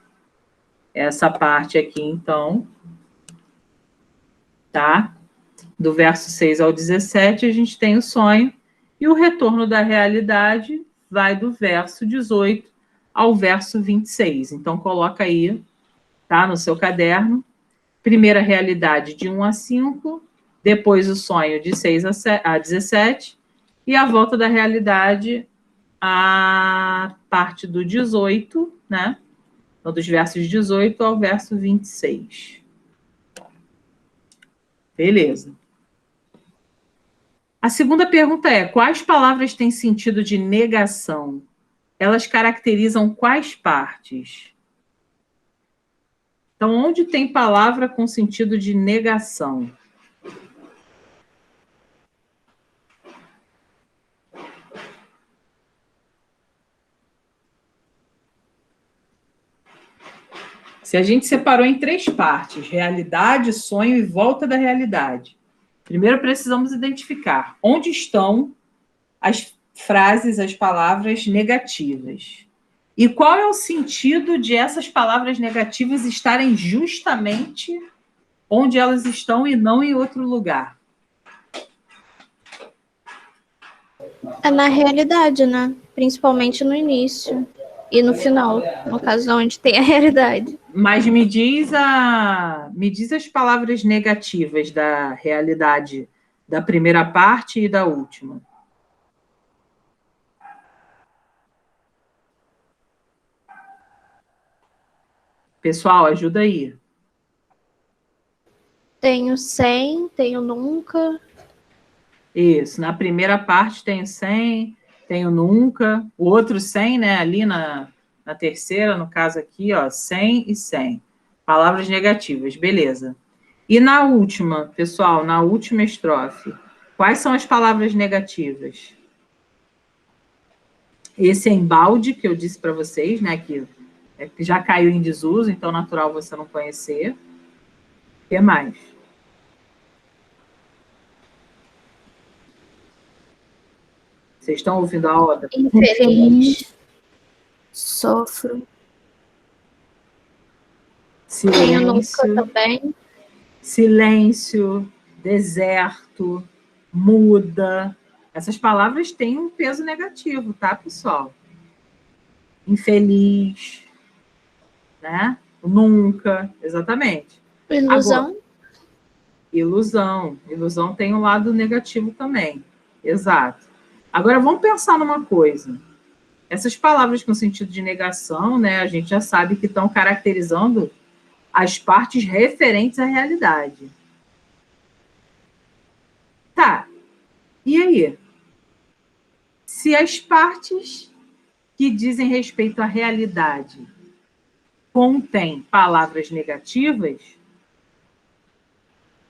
A: Essa parte aqui, então, tá? Do verso 6 ao 17, a gente tem o sonho, e o retorno da realidade vai do verso 18 ao verso 26. Então, coloca aí, tá? No seu caderno, Primeira realidade de 1 a 5, depois o sonho de 6 a 17, e a volta da realidade a parte do 18, né? Então, dos versos 18 ao verso 26. Beleza. A segunda pergunta é: quais palavras têm sentido de negação? Elas caracterizam quais partes? Então, onde tem palavra com sentido de negação? Se a gente separou em 3 partes, realidade, sonho e volta da realidade. Primeiro precisamos identificar onde estão as frases, as palavras negativas. E qual é o sentido de essas palavras negativas estarem justamente onde elas estão e não em outro lugar?
B: É na realidade, né? Principalmente no início e no final, no caso onde tem a realidade.
A: Mas me diz as palavras negativas da realidade da primeira parte e da última. Pessoal, ajuda aí.
B: Tenho sem, tenho nunca.
A: Isso, na primeira parte tenho sem, tenho nunca, o outro sem, né, ali na terceira, no caso aqui, ó, sem e sem. Palavras negativas, beleza. E na última, pessoal, na última estrofe, quais são as palavras negativas? Esse embalde que eu disse para vocês, né, que já caiu em desuso, então natural você não conhecer. O que mais? Vocês estão ouvindo a obra?
B: Infeliz.
D: Sofro.
B: Tenho nunca
A: Silêncio,
B: também.
A: silêncio, deserto, muda. Essas palavras têm um peso negativo, tá, pessoal? Infeliz, né? Nunca, exatamente.
B: Ilusão.
A: Agora, ilusão. Ilusão tem um lado negativo também. Exato. Agora, vamos pensar numa coisa. Essas palavras com sentido de negação, né, a gente já sabe que estão caracterizando as partes referentes à realidade. Tá. E aí? Se as partes que dizem respeito à realidade contêm palavras negativas,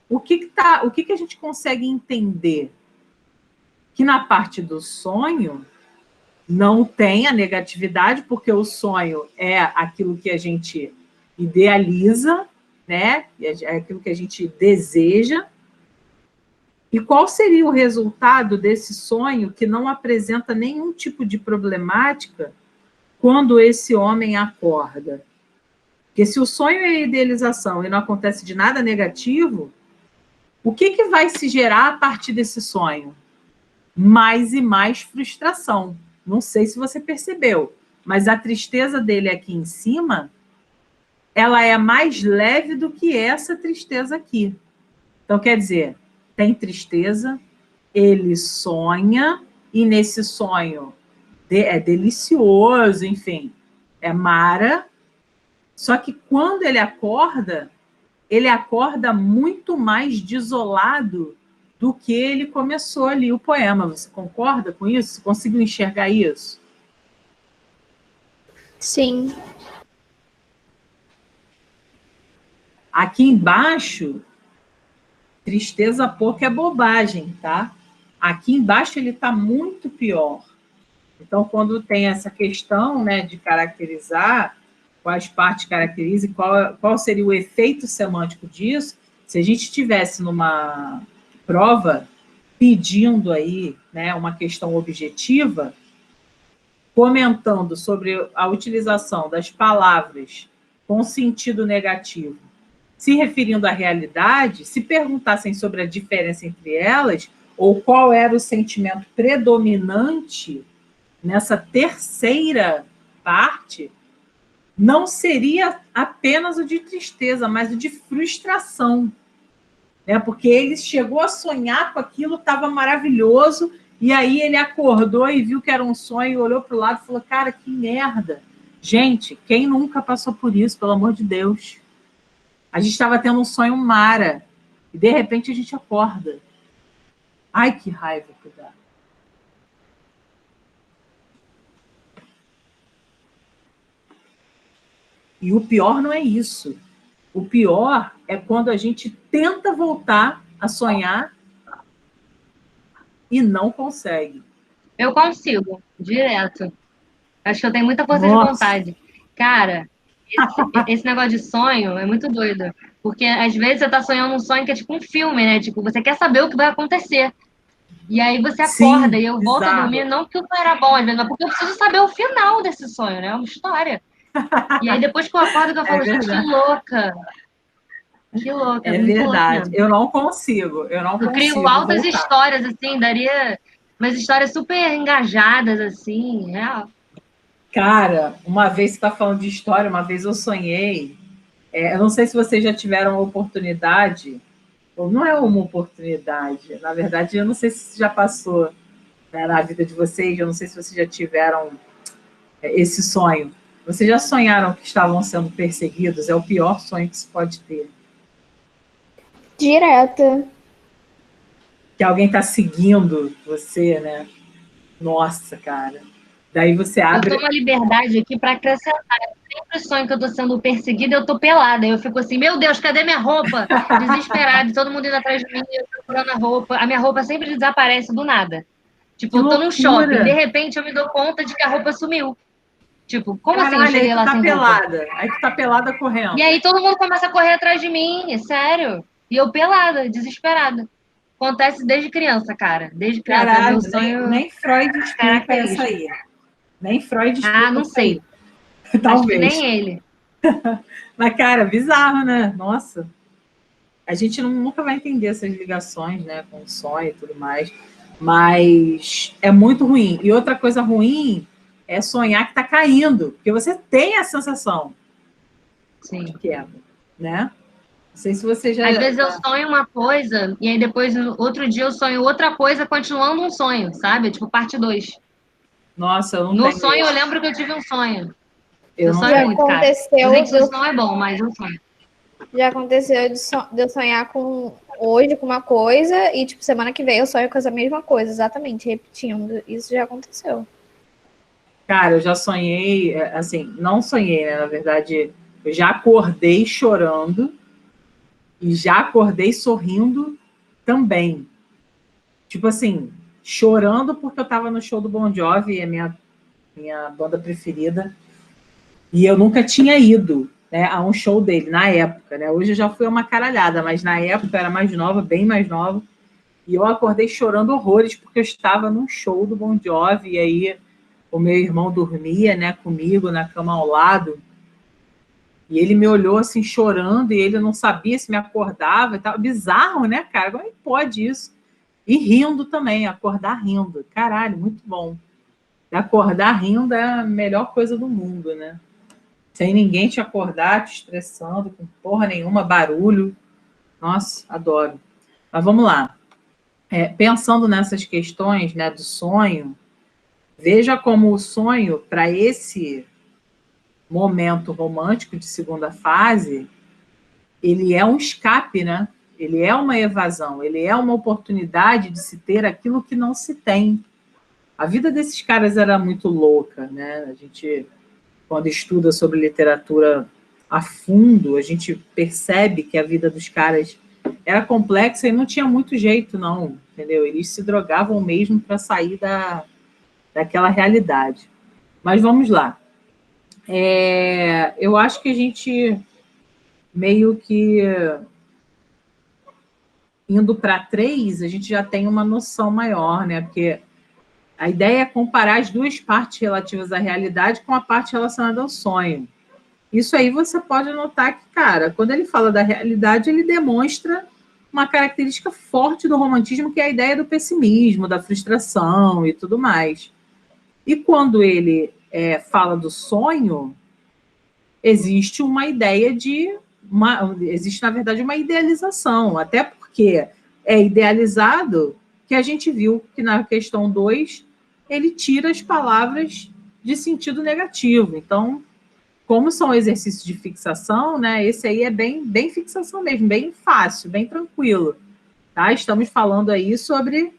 A: o que a gente consegue entender? Que na parte do sonho não tem a negatividade, porque o sonho é aquilo que a gente idealiza, né? É aquilo que a gente deseja. E qual seria o resultado desse sonho que não apresenta nenhum tipo de problemática quando esse homem acorda? Porque se o sonho é idealização e não acontece de nada negativo, o que vai se gerar a partir desse sonho? Mais e mais frustração. Não sei se você percebeu, mas a tristeza dele aqui em cima, ela é mais leve do que essa tristeza aqui. Então, quer dizer, tem tristeza, ele sonha, e nesse sonho é delicioso, enfim, é mara, só que quando ele acorda muito mais desolado do que ele começou ali o poema. Você concorda com isso? Você conseguiu enxergar isso?
B: Sim.
A: Aqui embaixo, tristeza pouco é bobagem, tá? Aqui embaixo ele está muito pior. Então, quando tem essa questão, né, de caracterizar, quais partes caracterizam, qual seria o efeito semântico disso, se a gente estivesse numa prova pedindo aí, né, uma questão objetiva, comentando sobre a utilização das palavras com sentido negativo, se referindo à realidade, se perguntassem sobre a diferença entre elas, ou qual era o sentimento predominante nessa terceira parte, não seria apenas o de tristeza, mas o de frustração, né? Porque ele chegou a sonhar com aquilo, estava maravilhoso, e aí ele acordou e viu que era um sonho, olhou para o lado e falou, cara, que merda. Gente, quem nunca passou por isso, pelo amor de Deus? A gente estava tendo um sonho mara, e de repente a gente acorda. Ai, que raiva que dá. E o pior não é isso. O pior é quando a gente tenta voltar a sonhar e não consegue.
E: Eu consigo, direto. Acho que eu tenho muita força de
A: Nossa.
E: vontade. Cara, esse negócio de sonho é muito doido. Porque às vezes você tá sonhando um sonho que é tipo um filme, né? Tipo, você quer saber o que vai acontecer. E aí você acorda
A: Sim,
E: e eu volto a
A: bizarro.
E: dormir, não porque o sonho era bom, às vezes, mas porque eu preciso saber o final desse sonho, né? É uma história. E aí depois que eu acordo, que eu falo, gente, que louca. Que louca,
A: É
E: muito louca
A: verdade.
E: mesmo.
A: Eu não consigo. Eu não
E: Eu crio
A: consigo
E: altas
A: voltar.
E: histórias, assim, daria umas histórias super engajadas, assim, real.
A: Cara, uma vez você está falando de história, uma vez eu sonhei. Eu não sei se vocês já tiveram a oportunidade, ou não é uma oportunidade, na verdade, eu não sei se já passou, né, na vida de vocês, eu não sei se vocês já tiveram esse sonho. Vocês já sonharam que estavam sendo perseguidos? É o pior sonho que se pode ter.
B: Direto.
A: Que alguém está seguindo você, né? Nossa, cara. Daí você
E: Eu
A: abre.
E: tomo a liberdade aqui para acrescentar. Eu sempre sonho que eu tô sendo perseguida e eu tô pelada. Eu fico assim, meu Deus, cadê minha roupa? Desesperada, e todo mundo indo atrás de mim, eu procurando a roupa. A minha roupa sempre desaparece do nada. Tipo,
A: Que
E: eu tô num shopping, de
A: loucura!
E: repente eu me dou conta de que a roupa sumiu. Tipo, como assim eu
A: Caralho, aí
E: cheguei
A: tu
E: lá
A: tá
E: sem roupa?
A: pelada. Aí tu tá pelada correndo.
E: E aí todo mundo começa a correr atrás de mim, é sério. E eu pelada, desesperada. Acontece desde criança, cara. Desde criança. É meu
A: Caralho,
E: sonho
A: nem Freud explica essa
E: característico.
A: aí. Nem Freud
E: Ah,
A: explica
E: não
A: essa aí.
E: sei. Acho que
A: Talvez.
E: nem ele.
A: Mas, cara, bizarro, né? Nossa. A gente nunca vai entender essas ligações, né? Com o sonho e tudo mais. Mas é muito ruim. E outra coisa ruim é sonhar que tá caindo. Porque você tem a sensação
E: Sim.
A: de queda, né? Não sei se você já...
E: Às vezes eu sonho uma coisa e aí depois, no outro dia, eu sonho outra coisa continuando um sonho, sabe? Tipo, parte 2.
A: Nossa, eu não
E: No
A: tenho
E: sonho eu
A: isso.
E: lembro que eu tive um sonho.
A: Eu
E: Eu
A: não
E: sonho
B: Já
A: tenho.
E: muito, cara.
B: aconteceu,
E: Dizem que
B: de eu,
E: isso não é bom, mas eu sonho.
B: já aconteceu de eu sonhar com hoje com uma coisa e, tipo, semana que vem eu sonho com essa mesma coisa, exatamente, repetindo. Isso já aconteceu.
A: Cara, eu já sonhei, assim, não sonhei, né? Na verdade, eu já acordei chorando e já acordei sorrindo também. Tipo assim, chorando porque eu estava no show do Bon Jovi, é minha banda preferida, e eu nunca tinha ido, né, a um show dele na época, né? Hoje eu já fui a uma caralhada, mas na época eu era mais nova, bem mais nova, e eu acordei chorando horrores porque eu estava num show do Bon Jovi, e aí o meu irmão dormia, né, comigo na cama ao lado, e ele me olhou assim chorando e ele não sabia se me acordava e tal. Bizarro, né, cara? Como é que pode isso? E rindo também, acordar rindo. Caralho, muito bom. Acordar rindo é a melhor coisa do mundo, né? Sem ninguém te acordar, te estressando, com porra nenhuma, barulho. Nossa, adoro. Mas vamos lá. Pensando nessas questões, né, do sonho, veja como o sonho, para esse momento romântico de segunda fase, ele é um escape, né? Ele é uma evasão, ele é uma oportunidade de se ter aquilo que não se tem. A vida desses caras era muito louca, né? A gente, quando estuda sobre literatura a fundo, a gente percebe que a vida dos caras era complexa e não tinha muito jeito, não, entendeu? Eles se drogavam mesmo para sair daquela realidade. Mas vamos lá. Eu acho que a gente meio que indo para 3, a gente já tem uma noção maior, né? Porque a ideia é comparar as duas partes relativas à realidade com a parte relacionada ao sonho. Isso aí você pode notar que, cara, quando ele fala da realidade, ele demonstra uma característica forte do romantismo, que é a ideia do pessimismo, da frustração e tudo mais. E quando ele fala do sonho, existe uma ideia existe, na verdade, uma idealização, até porque é idealizado que a gente viu que na questão 2 ele tira as palavras de sentido negativo. Então, como são exercícios de fixação, né, esse aí é bem fixação mesmo, bem fácil, bem tranquilo. Tá? Estamos falando aí sobre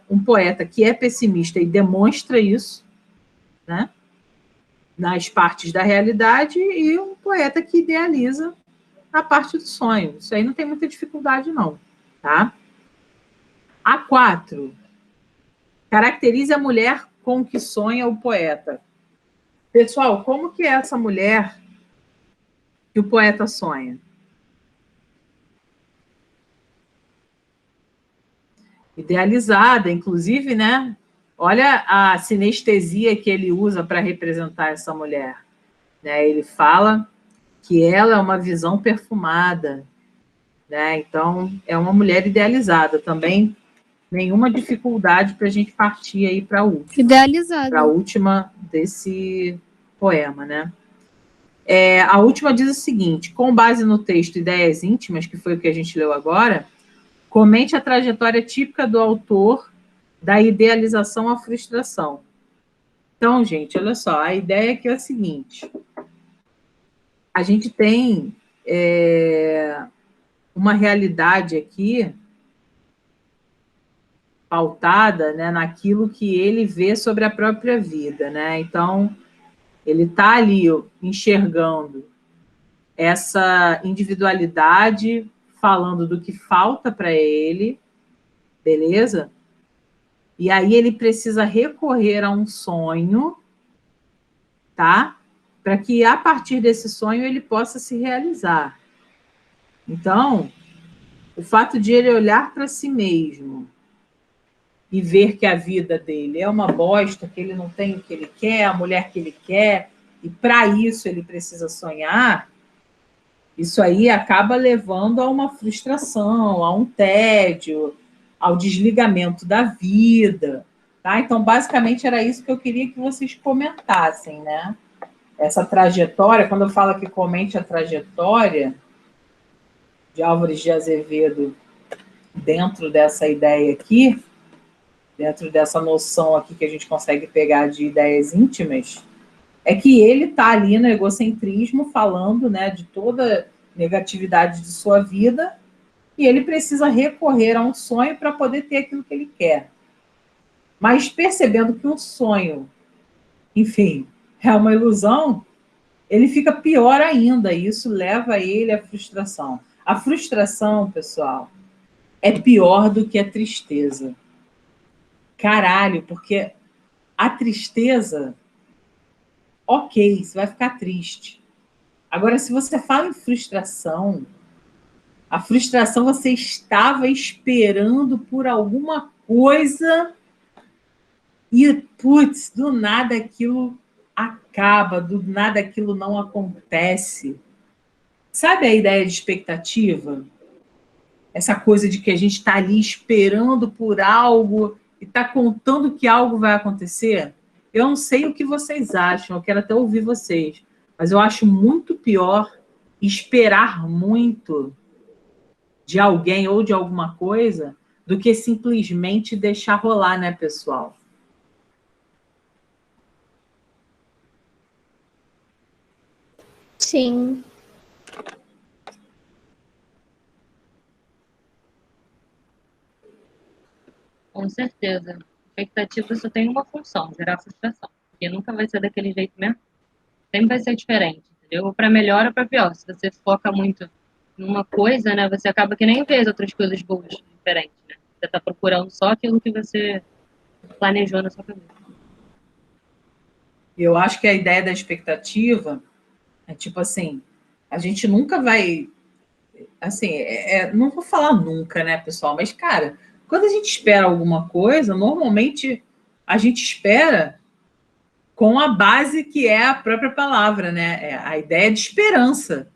A: um poeta que é pessimista e demonstra isso, né, nas partes da realidade, e um poeta que idealiza a parte do sonho. Isso aí não tem muita dificuldade, não. Tá? A 4. Caracterize a mulher com que sonha o poeta. Pessoal, como que é essa mulher que o poeta sonha? Idealizada, inclusive, né? Olha a sinestesia que ele usa para representar essa mulher. Né? Ele fala que ela é uma visão perfumada, né? Então, é uma mulher idealizada também. Nenhuma dificuldade para a gente partir aí para a última.
C: Idealizada.
A: Para a última desse poema, né? A última diz o seguinte: com base no texto Ideias Íntimas, que foi o que a gente leu agora, comente a trajetória típica do autor da idealização à frustração. Então, gente, olha só, a ideia aqui é a seguinte: a gente tem uma realidade aqui pautada, né, naquilo que ele vê sobre a própria vida, né? Então, ele está ali enxergando essa individualidade, falando do que falta para ele, beleza? E aí ele precisa recorrer a um sonho, tá? Para que, a partir desse sonho, ele possa se realizar. Então, o fato de ele olhar para si mesmo e ver que a vida dele é uma bosta, que ele não tem o que ele quer, a mulher que ele quer, e para isso ele precisa sonhar, isso aí acaba levando a uma frustração, a um tédio, ao desligamento da vida. Tá? Então, basicamente, era isso que eu queria que vocês comentassem, né? Essa trajetória, quando eu falo que comente a trajetória de Álvares de Azevedo dentro dessa ideia aqui, dentro dessa noção aqui que a gente consegue pegar de ideias íntimas, é que ele está ali no egocentrismo, falando, né, de toda a negatividade de sua vida, e ele precisa recorrer a um sonho para poder ter aquilo que ele quer. Mas percebendo que um sonho, enfim, é uma ilusão, ele fica pior ainda, e isso leva ele à frustração. A frustração, pessoal, é pior do que a tristeza. Caralho, porque a tristeza, ok, você vai ficar triste. Agora, se você fala em frustração, a frustração você estava esperando por alguma coisa e, putz, do nada aquilo acaba, do nada aquilo não acontece. Sabe a ideia de expectativa? Essa coisa de que a gente está ali esperando por algo e está contando que algo vai acontecer? Eu não sei o que vocês acham, eu quero até ouvir vocês, mas eu acho muito pior esperar muito de alguém ou de alguma coisa do que simplesmente deixar rolar, né, pessoal?
B: Sim.
E: Com certeza. Expectativa só tem uma função, gerar frustração. Porque nunca vai ser daquele jeito mesmo. Sempre vai ser diferente, entendeu? Ou para melhor ou para pior. Se você foca muito numa coisa, né, você acaba que nem vê as outras coisas boas diferentes, né? Você está procurando só aquilo que você planejou na sua cabeça.
A: Eu acho que a ideia da expectativa é tipo assim, a gente nunca vai... Assim, não vou falar nunca, né, pessoal? Mas, cara, quando a gente espera alguma coisa, normalmente a gente espera com a base que é a própria palavra, né? É a ideia de esperança.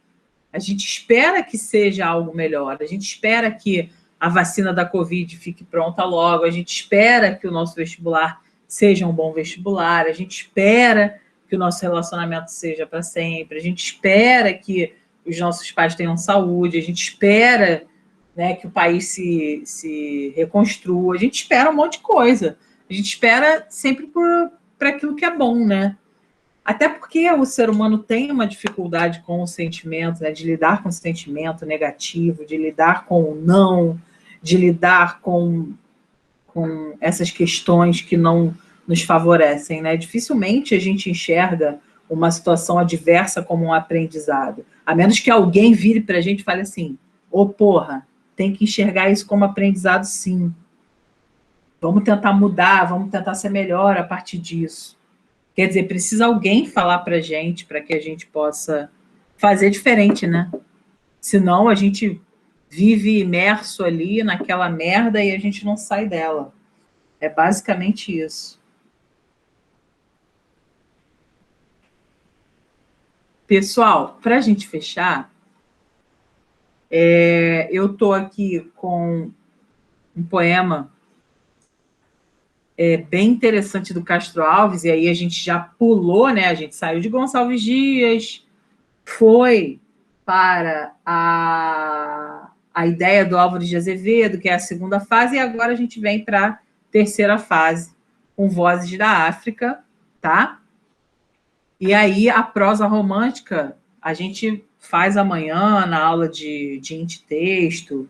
A: A gente espera que seja algo melhor, a gente espera que a vacina da Covid fique pronta logo, a gente espera que o nosso vestibular seja um bom vestibular, a gente espera que o nosso relacionamento seja para sempre, a gente espera que os nossos pais tenham saúde, a gente espera, né, que o país se reconstrua, a gente espera um monte de coisa, a gente espera sempre para aquilo que é bom, né? Até porque o ser humano tem uma dificuldade com o sentimento, né, de lidar com o sentimento negativo, de lidar com o não, de lidar com essas questões que não nos favorecem, né? Dificilmente a gente enxerga uma situação adversa como um aprendizado, a menos que alguém vire para a gente e fale assim, ô porra, tem que enxergar isso como aprendizado sim. Vamos tentar mudar, vamos tentar ser melhor a partir disso. Quer dizer, precisa alguém falar para a gente, para que a gente possa fazer diferente, né? Senão a gente vive imerso ali naquela merda e a gente não sai dela. É basicamente isso. Pessoal, para a gente fechar, eu estou aqui com um poema bem interessante do Castro Alves, e aí a gente já pulou, né? A gente saiu de Gonçalves Dias, foi para a ideia do Álvaro de Azevedo, que é a segunda fase, e agora a gente vem para a terceira fase, com Vozes da África, tá? E aí a prosa romântica a gente faz amanhã na aula de texto.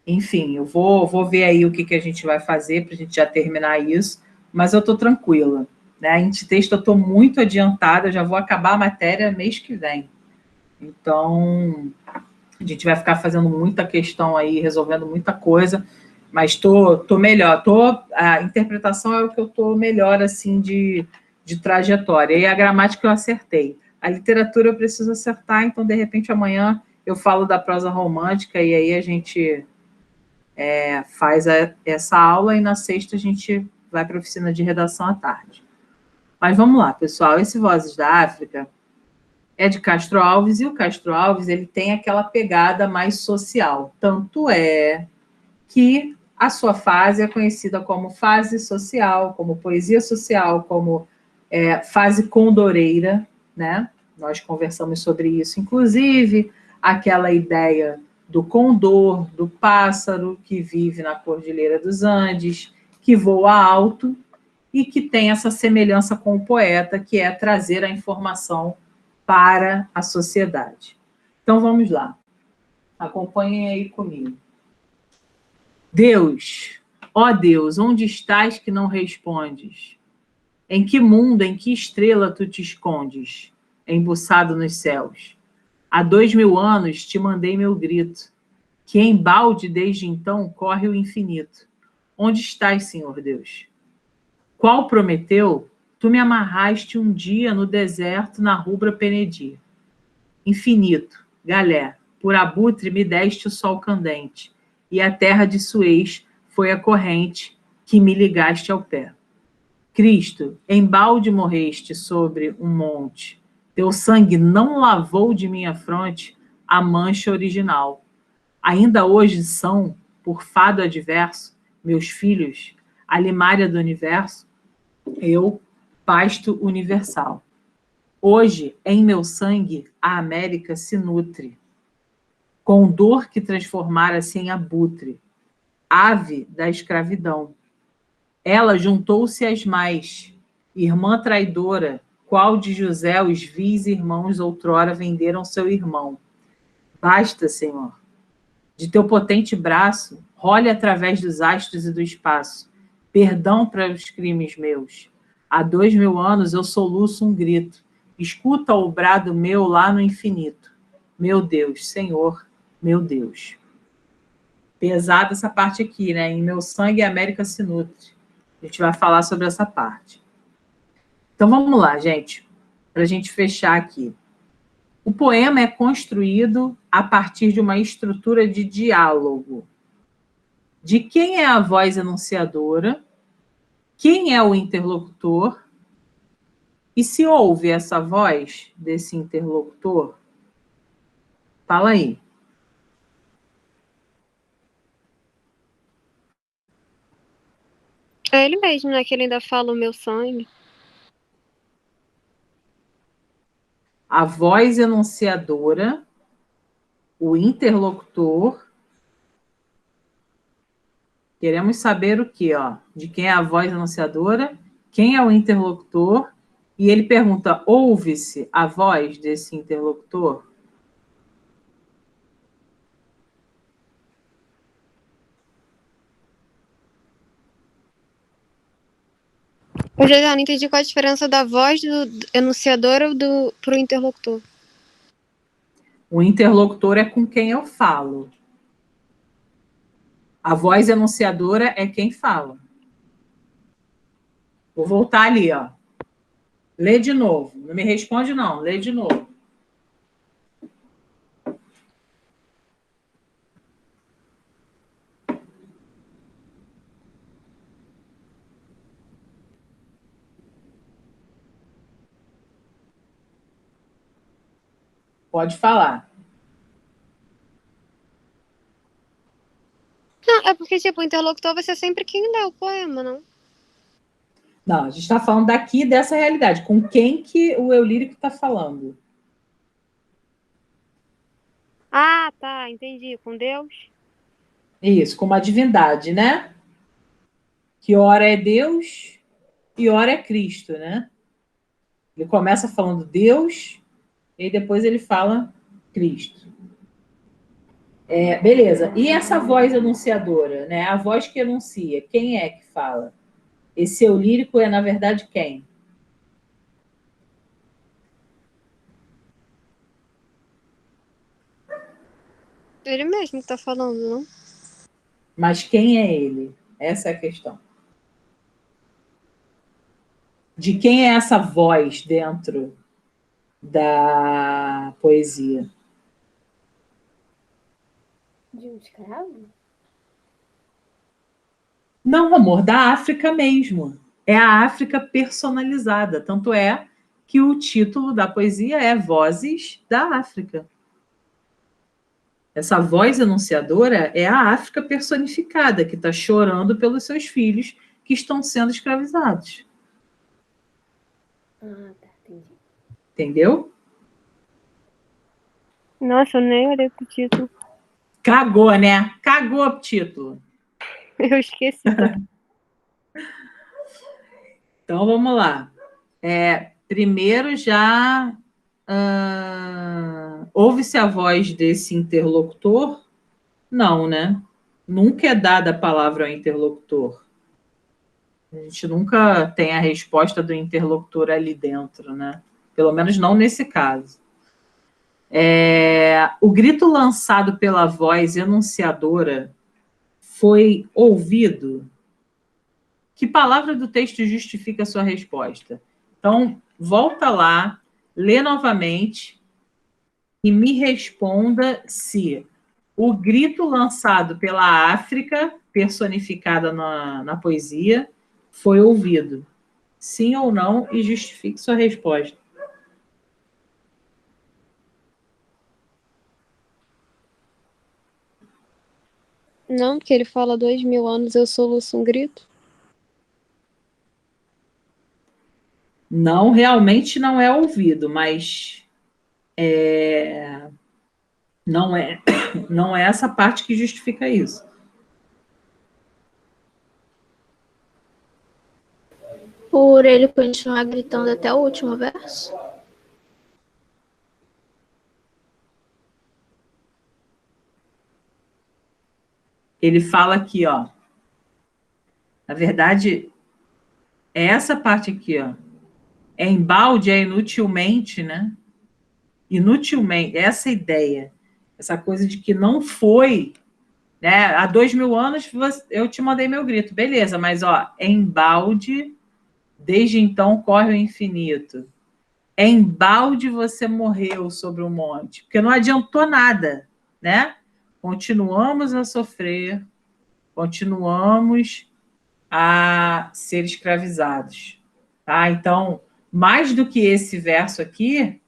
A: Enfim, eu vou ver aí o que a gente vai fazer para a gente já terminar isso, mas eu estou tranquila. Né? Em texto eu estou muito adiantada, eu já vou acabar a matéria mês que vem. Então, a gente vai ficar fazendo muita questão aí, resolvendo muita coisa, mas tô melhor. A interpretação é o que eu estou melhor, assim, de trajetória. E a gramática eu acertei. A literatura eu preciso acertar, então, de repente, amanhã eu falo da prosa romântica e aí a gente faz essa aula e na sexta a gente vai para a oficina de redação à tarde. Mas vamos lá, pessoal. Esse Vozes da África é de Castro Alves, e o Castro Alves ele tem aquela pegada mais social. Tanto é que a sua fase é conhecida como fase social, como poesia social, como fase condoreira, né? Nós conversamos sobre isso, inclusive aquela ideia do condor, do pássaro que vive na Cordilheira dos Andes, que voa alto e que tem essa semelhança com o poeta, que é trazer a informação para a sociedade. Então, vamos lá. Acompanhem aí comigo. Deus, ó Deus, onde estás que não respondes? Em que mundo, em que estrela tu te escondes, embuçado nos céus? Há 2000 anos te mandei meu grito, que em balde desde então corre o infinito. Onde estás, Senhor Deus? Qual prometeu, tu me amarraste um dia no deserto na rubra Penedir. Infinito, galé, por abutre me deste o sol candente, e a terra de Suez foi a corrente que me ligaste ao pé. Cristo, embalde morreste sobre um monte, teu sangue não lavou de minha fronte a mancha original. Ainda hoje são, por fado adverso, meus filhos, a limária do universo, eu, pasto universal. Hoje, em meu sangue, a América se nutre, com dor que transformara-se em abutre, ave da escravidão. Ela juntou-se às mais, irmã traidora, qual de José os vis irmãos outrora venderam seu irmão. Basta, Senhor, de teu potente braço, role através dos astros e do espaço, perdão para os crimes meus. Há 2000 anos eu soluço um grito, escuta o brado meu lá no infinito. Meu Deus, Senhor, meu Deus. Pesada essa parte aqui, né? Em meu sangue a América se nutre. A gente vai falar sobre essa parte. Então vamos lá, gente, para a gente fechar aqui. O poema é construído a partir de uma estrutura de diálogo. De quem é a voz enunciadora, quem é o interlocutor, e se ouve essa voz desse interlocutor, fala aí.
C: É ele mesmo, né? Que ele ainda fala o meu sangue.
A: a voz enunciadora, o interlocutor. Queremos saber o quê? Ó? De quem é a voz enunciadora, quem é o interlocutor, e ele pergunta, ouve-se a voz desse interlocutor?
C: Eu já não entendi qual a diferença da voz do enunciador pro interlocutor.
A: O interlocutor é com quem eu falo. A voz enunciadora é quem fala. Vou voltar ali, ó. Lê de novo. Não me responde, não. Lê de novo. Pode falar.
C: Não, é porque, tipo, o interlocutor vai ser sempre quem lê o poema, não?
A: Não, a gente está falando daqui dessa realidade. Com quem que o eu lírico está falando?
C: Ah, tá, entendi. Com Deus?
A: Isso, com uma divindade, né? Que ora é Deus e ora é Cristo, né? Ele começa falando Deus e depois ele fala Cristo. Beleza. E essa voz anunciadora, né? A voz que anuncia, quem é que fala? Esse eu lírico é, na verdade, quem?
C: Ele mesmo que tá falando, não?
A: Mas quem é ele? Essa é a questão. De quem é essa voz dentro da poesia?
D: De um escravo?
A: Não, amor, da África mesmo. É a África personalizada. Tanto é que o título da poesia é Vozes da África. Essa voz enunciadora é a África personificada, que está chorando pelos seus filhos que estão sendo escravizados.
D: Ah, tá, entendi.
A: Entendeu?
C: Nossa, eu nem olhei pro título.
A: Cagou, né? Cagou o título.
C: Eu esqueci.
A: Então, vamos lá. Primeiro já ouve-se a voz desse interlocutor? Não, né? Nunca é dada a palavra ao interlocutor. A gente nunca tem a resposta do interlocutor ali dentro, né? Pelo menos não nesse caso. O grito lançado pela voz enunciadora foi ouvido? Que palavra do texto justifica a sua resposta? Então, volta lá, lê novamente e me responda se o grito lançado pela África, personificada na poesia, foi ouvido. Sim ou não, e justifique sua resposta.
C: Não, porque ele fala 2000 anos, eu soluço um grito.
A: Não, realmente não é ouvido, mas não é essa parte que justifica isso.
B: Por ele continuar gritando até o último verso?
A: Ele fala aqui, ó. Na verdade, é essa parte aqui, ó. Embalde é inutilmente, né? Inutilmente, essa ideia, essa coisa de que não foi, né? Há 2000 anos eu te mandei meu grito, beleza, mas ó, embalde, desde então corre o infinito. Embalde você morreu sobre o monte, porque não adiantou nada, né? Continuamos a sofrer, continuamos a ser escravizados, tá? Então, mais do que esse verso aqui,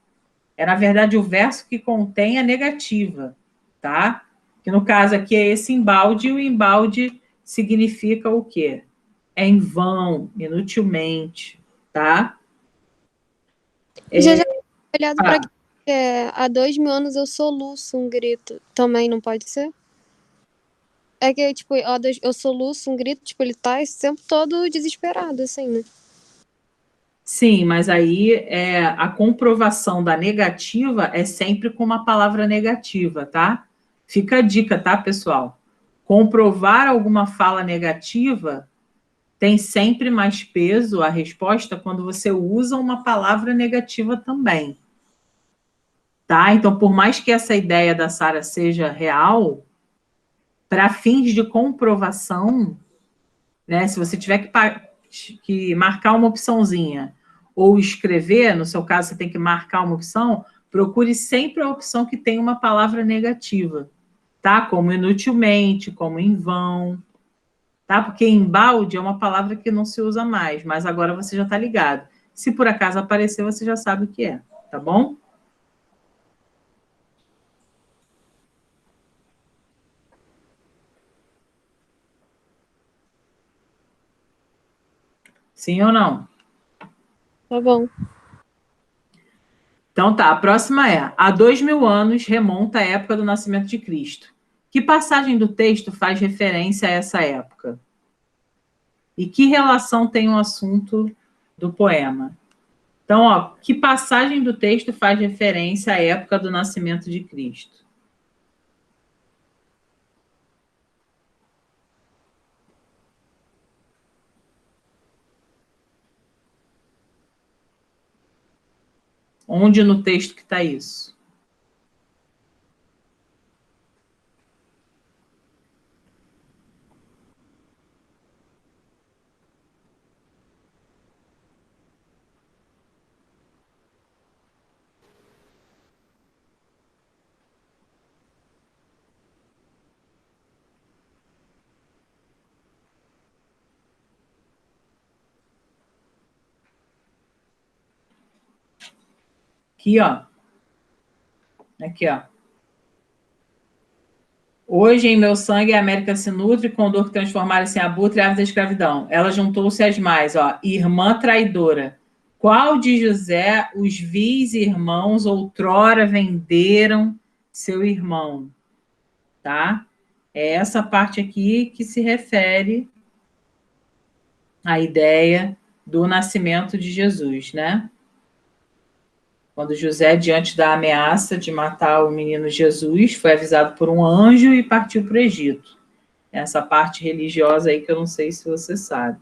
A: é, na verdade, o verso que contém a negativa, tá? Que no caso aqui é esse embalde, e o embalde significa o quê? É em vão, inutilmente, tá?
C: Ele Espelhado para há 2000 anos eu soluço um grito. Também não pode ser? É que, tipo, eu soluço um grito, tipo, ele tá esse tempo todo desesperado, assim, né?
A: Sim, mas aí a comprovação da negativa é sempre com uma palavra negativa, tá? Fica a dica, tá, pessoal? Comprovar alguma fala negativa tem sempre mais peso a resposta quando você usa uma palavra negativa também. Tá? Então, por mais que essa ideia da Sara seja real, para fins de comprovação, né, se você tiver que marcar uma opçãozinha ou escrever, no seu caso você tem que marcar uma opção, procure sempre a opção que tem uma palavra negativa, tá? Como inutilmente, como em vão, tá? Porque embalde é uma palavra que não se usa mais, mas agora você já está ligado. Se por acaso aparecer, você já sabe o que é, tá bom? Sim ou não?
C: Tá bom.
A: Então tá, a próxima é: há 2000 anos remonta a época do nascimento de Cristo. Que passagem do texto faz referência a essa época? E que relação tem o assunto do poema? Então, ó, que passagem do texto faz referência à época do nascimento de Cristo? Onde no texto que está isso? Aqui, ó. Aqui, ó. Hoje em meu sangue a América se nutre, condor que transformara-se em abutre, ave da escravidão. Ela juntou-se às mais, ó. Irmã traidora. Qual de José os vis irmãos outrora venderam seu irmão? Tá? É essa parte aqui que se refere à ideia do nascimento de Jesus, né? Quando José, diante da ameaça de matar o menino Jesus, foi avisado por um anjo e partiu para o Egito. Essa parte religiosa aí que eu não sei se você sabe.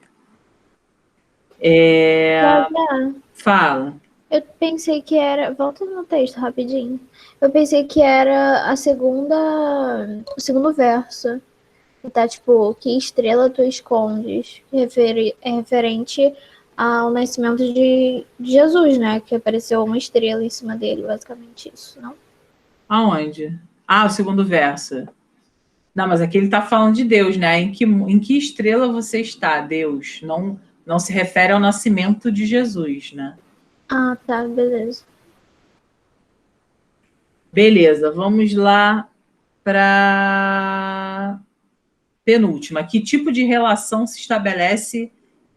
A: Fala.
B: Eu pensei que era. Volta no texto rapidinho. Eu pensei que era o segundo verso. Que tá tipo, que estrela tu escondes? Referente ao nascimento de Jesus, né? Que apareceu uma estrela em cima dele, basicamente isso, não?
A: Aonde? Ah, o segundo verso. Não, mas aqui ele está falando de Deus, né? Em que estrela você está, Deus? Não se refere ao nascimento de Jesus, né?
B: Ah, tá, beleza.
A: Beleza, vamos lá para penúltima. Que tipo de relação se estabelece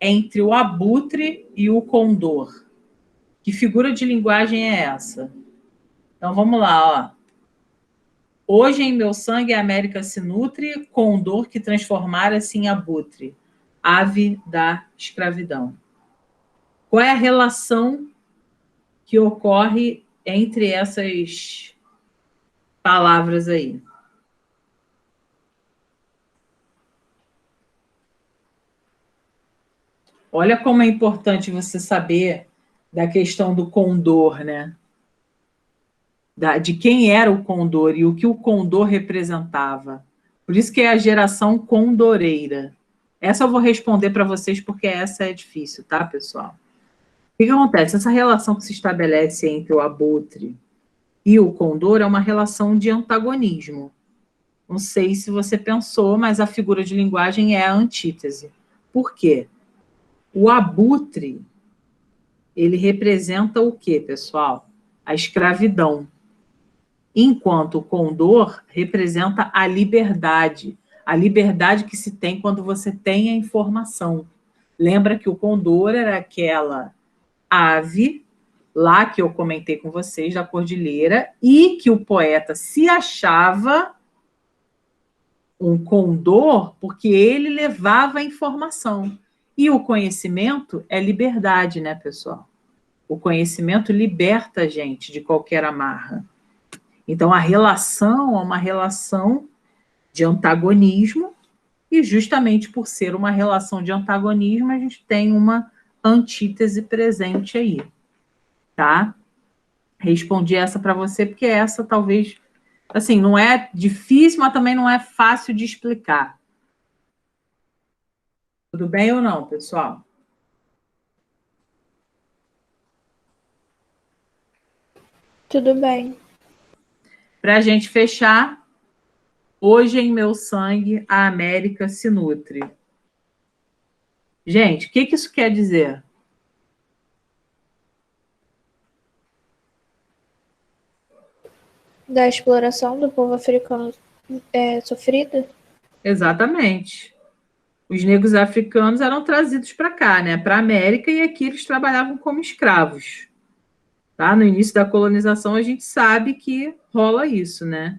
A: entre o abutre e o condor? Que figura de linguagem é essa? Então vamos lá, ó. Hoje em meu sangue a América se nutre, condor que transformara-se em abutre, ave da escravidão. Qual é a relação que ocorre entre essas palavras aí? Olha como é importante você saber da questão do condor, né? De quem era o condor e o que o condor representava. Por isso que é a geração condoreira. Essa eu vou responder para vocês porque essa é difícil, tá, pessoal? O que acontece? Essa relação que se estabelece entre o abutre e o condor é uma relação de antagonismo. Não sei se você pensou, mas a figura de linguagem é a antítese. Por quê? O abutre, ele representa o quê, pessoal? A escravidão. Enquanto o condor representa a liberdade que se tem quando você tem a informação. Lembra que o condor era aquela ave lá que eu comentei com vocês, da cordilheira, e que o poeta se achava um condor porque ele levava a informação. E o conhecimento é liberdade, né, pessoal? O conhecimento liberta a gente de qualquer amarra. Então, a relação é uma relação de antagonismo, e justamente por ser uma relação de antagonismo, a gente tem uma antítese presente aí, tá? Respondi essa para você, porque essa talvez, assim, não é difícil, mas também não é fácil de explicar. Tudo bem ou não, pessoal?
B: Tudo bem.
A: Para a gente fechar, hoje em meu sangue a América se nutre. Gente, o que isso quer dizer?
B: Da exploração do povo africano sofrido?
A: Exatamente. Os negros africanos eram trazidos para cá, né, para a América, e aqui eles trabalhavam como escravos. Tá? No início da colonização, a gente sabe que rola isso, né?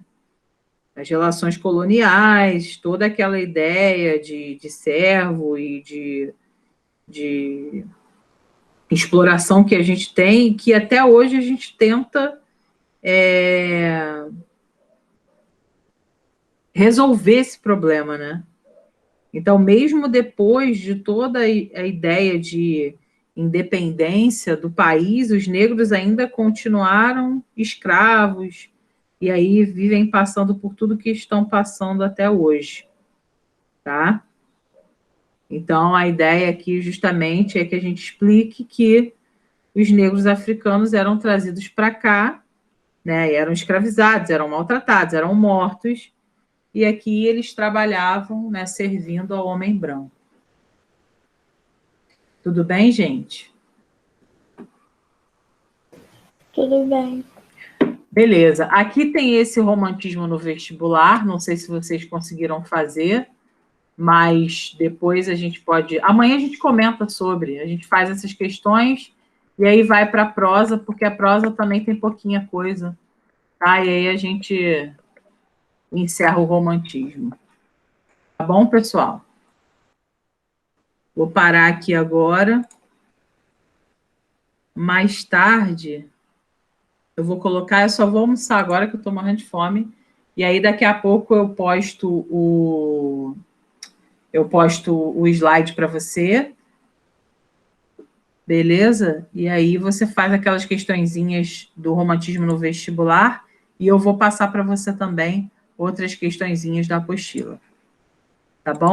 A: As relações coloniais, toda aquela ideia de servo e de exploração que a gente tem, que até hoje a gente tenta resolver esse problema, né? Então, mesmo depois de toda a ideia de independência do país, os negros ainda continuaram escravos, e aí vivem passando por tudo que estão passando até hoje, tá? Então, a ideia aqui justamente é que a gente explique que os negros africanos eram trazidos para cá, né, eram escravizados, eram maltratados, eram mortos, e aqui eles trabalhavam, né, servindo ao homem branco. Tudo bem, gente?
B: Tudo bem.
A: Beleza. Aqui tem esse romantismo no vestibular, não sei se vocês conseguiram fazer, mas depois a gente pode... Amanhã a gente comenta sobre, a gente faz essas questões e aí vai para a prosa, porque a prosa também tem pouquinha coisa, tá? E aí a gente encerra o romantismo. Tá bom, pessoal? Vou parar aqui agora. Mais tarde, eu vou colocar, eu só vou almoçar agora que eu estou morrendo de fome, e aí daqui a pouco eu posto o slide para você, beleza? E aí você faz aquelas questõezinhas do romantismo no vestibular, e eu vou passar para você também outras questõezinhas da apostila. Tá bom?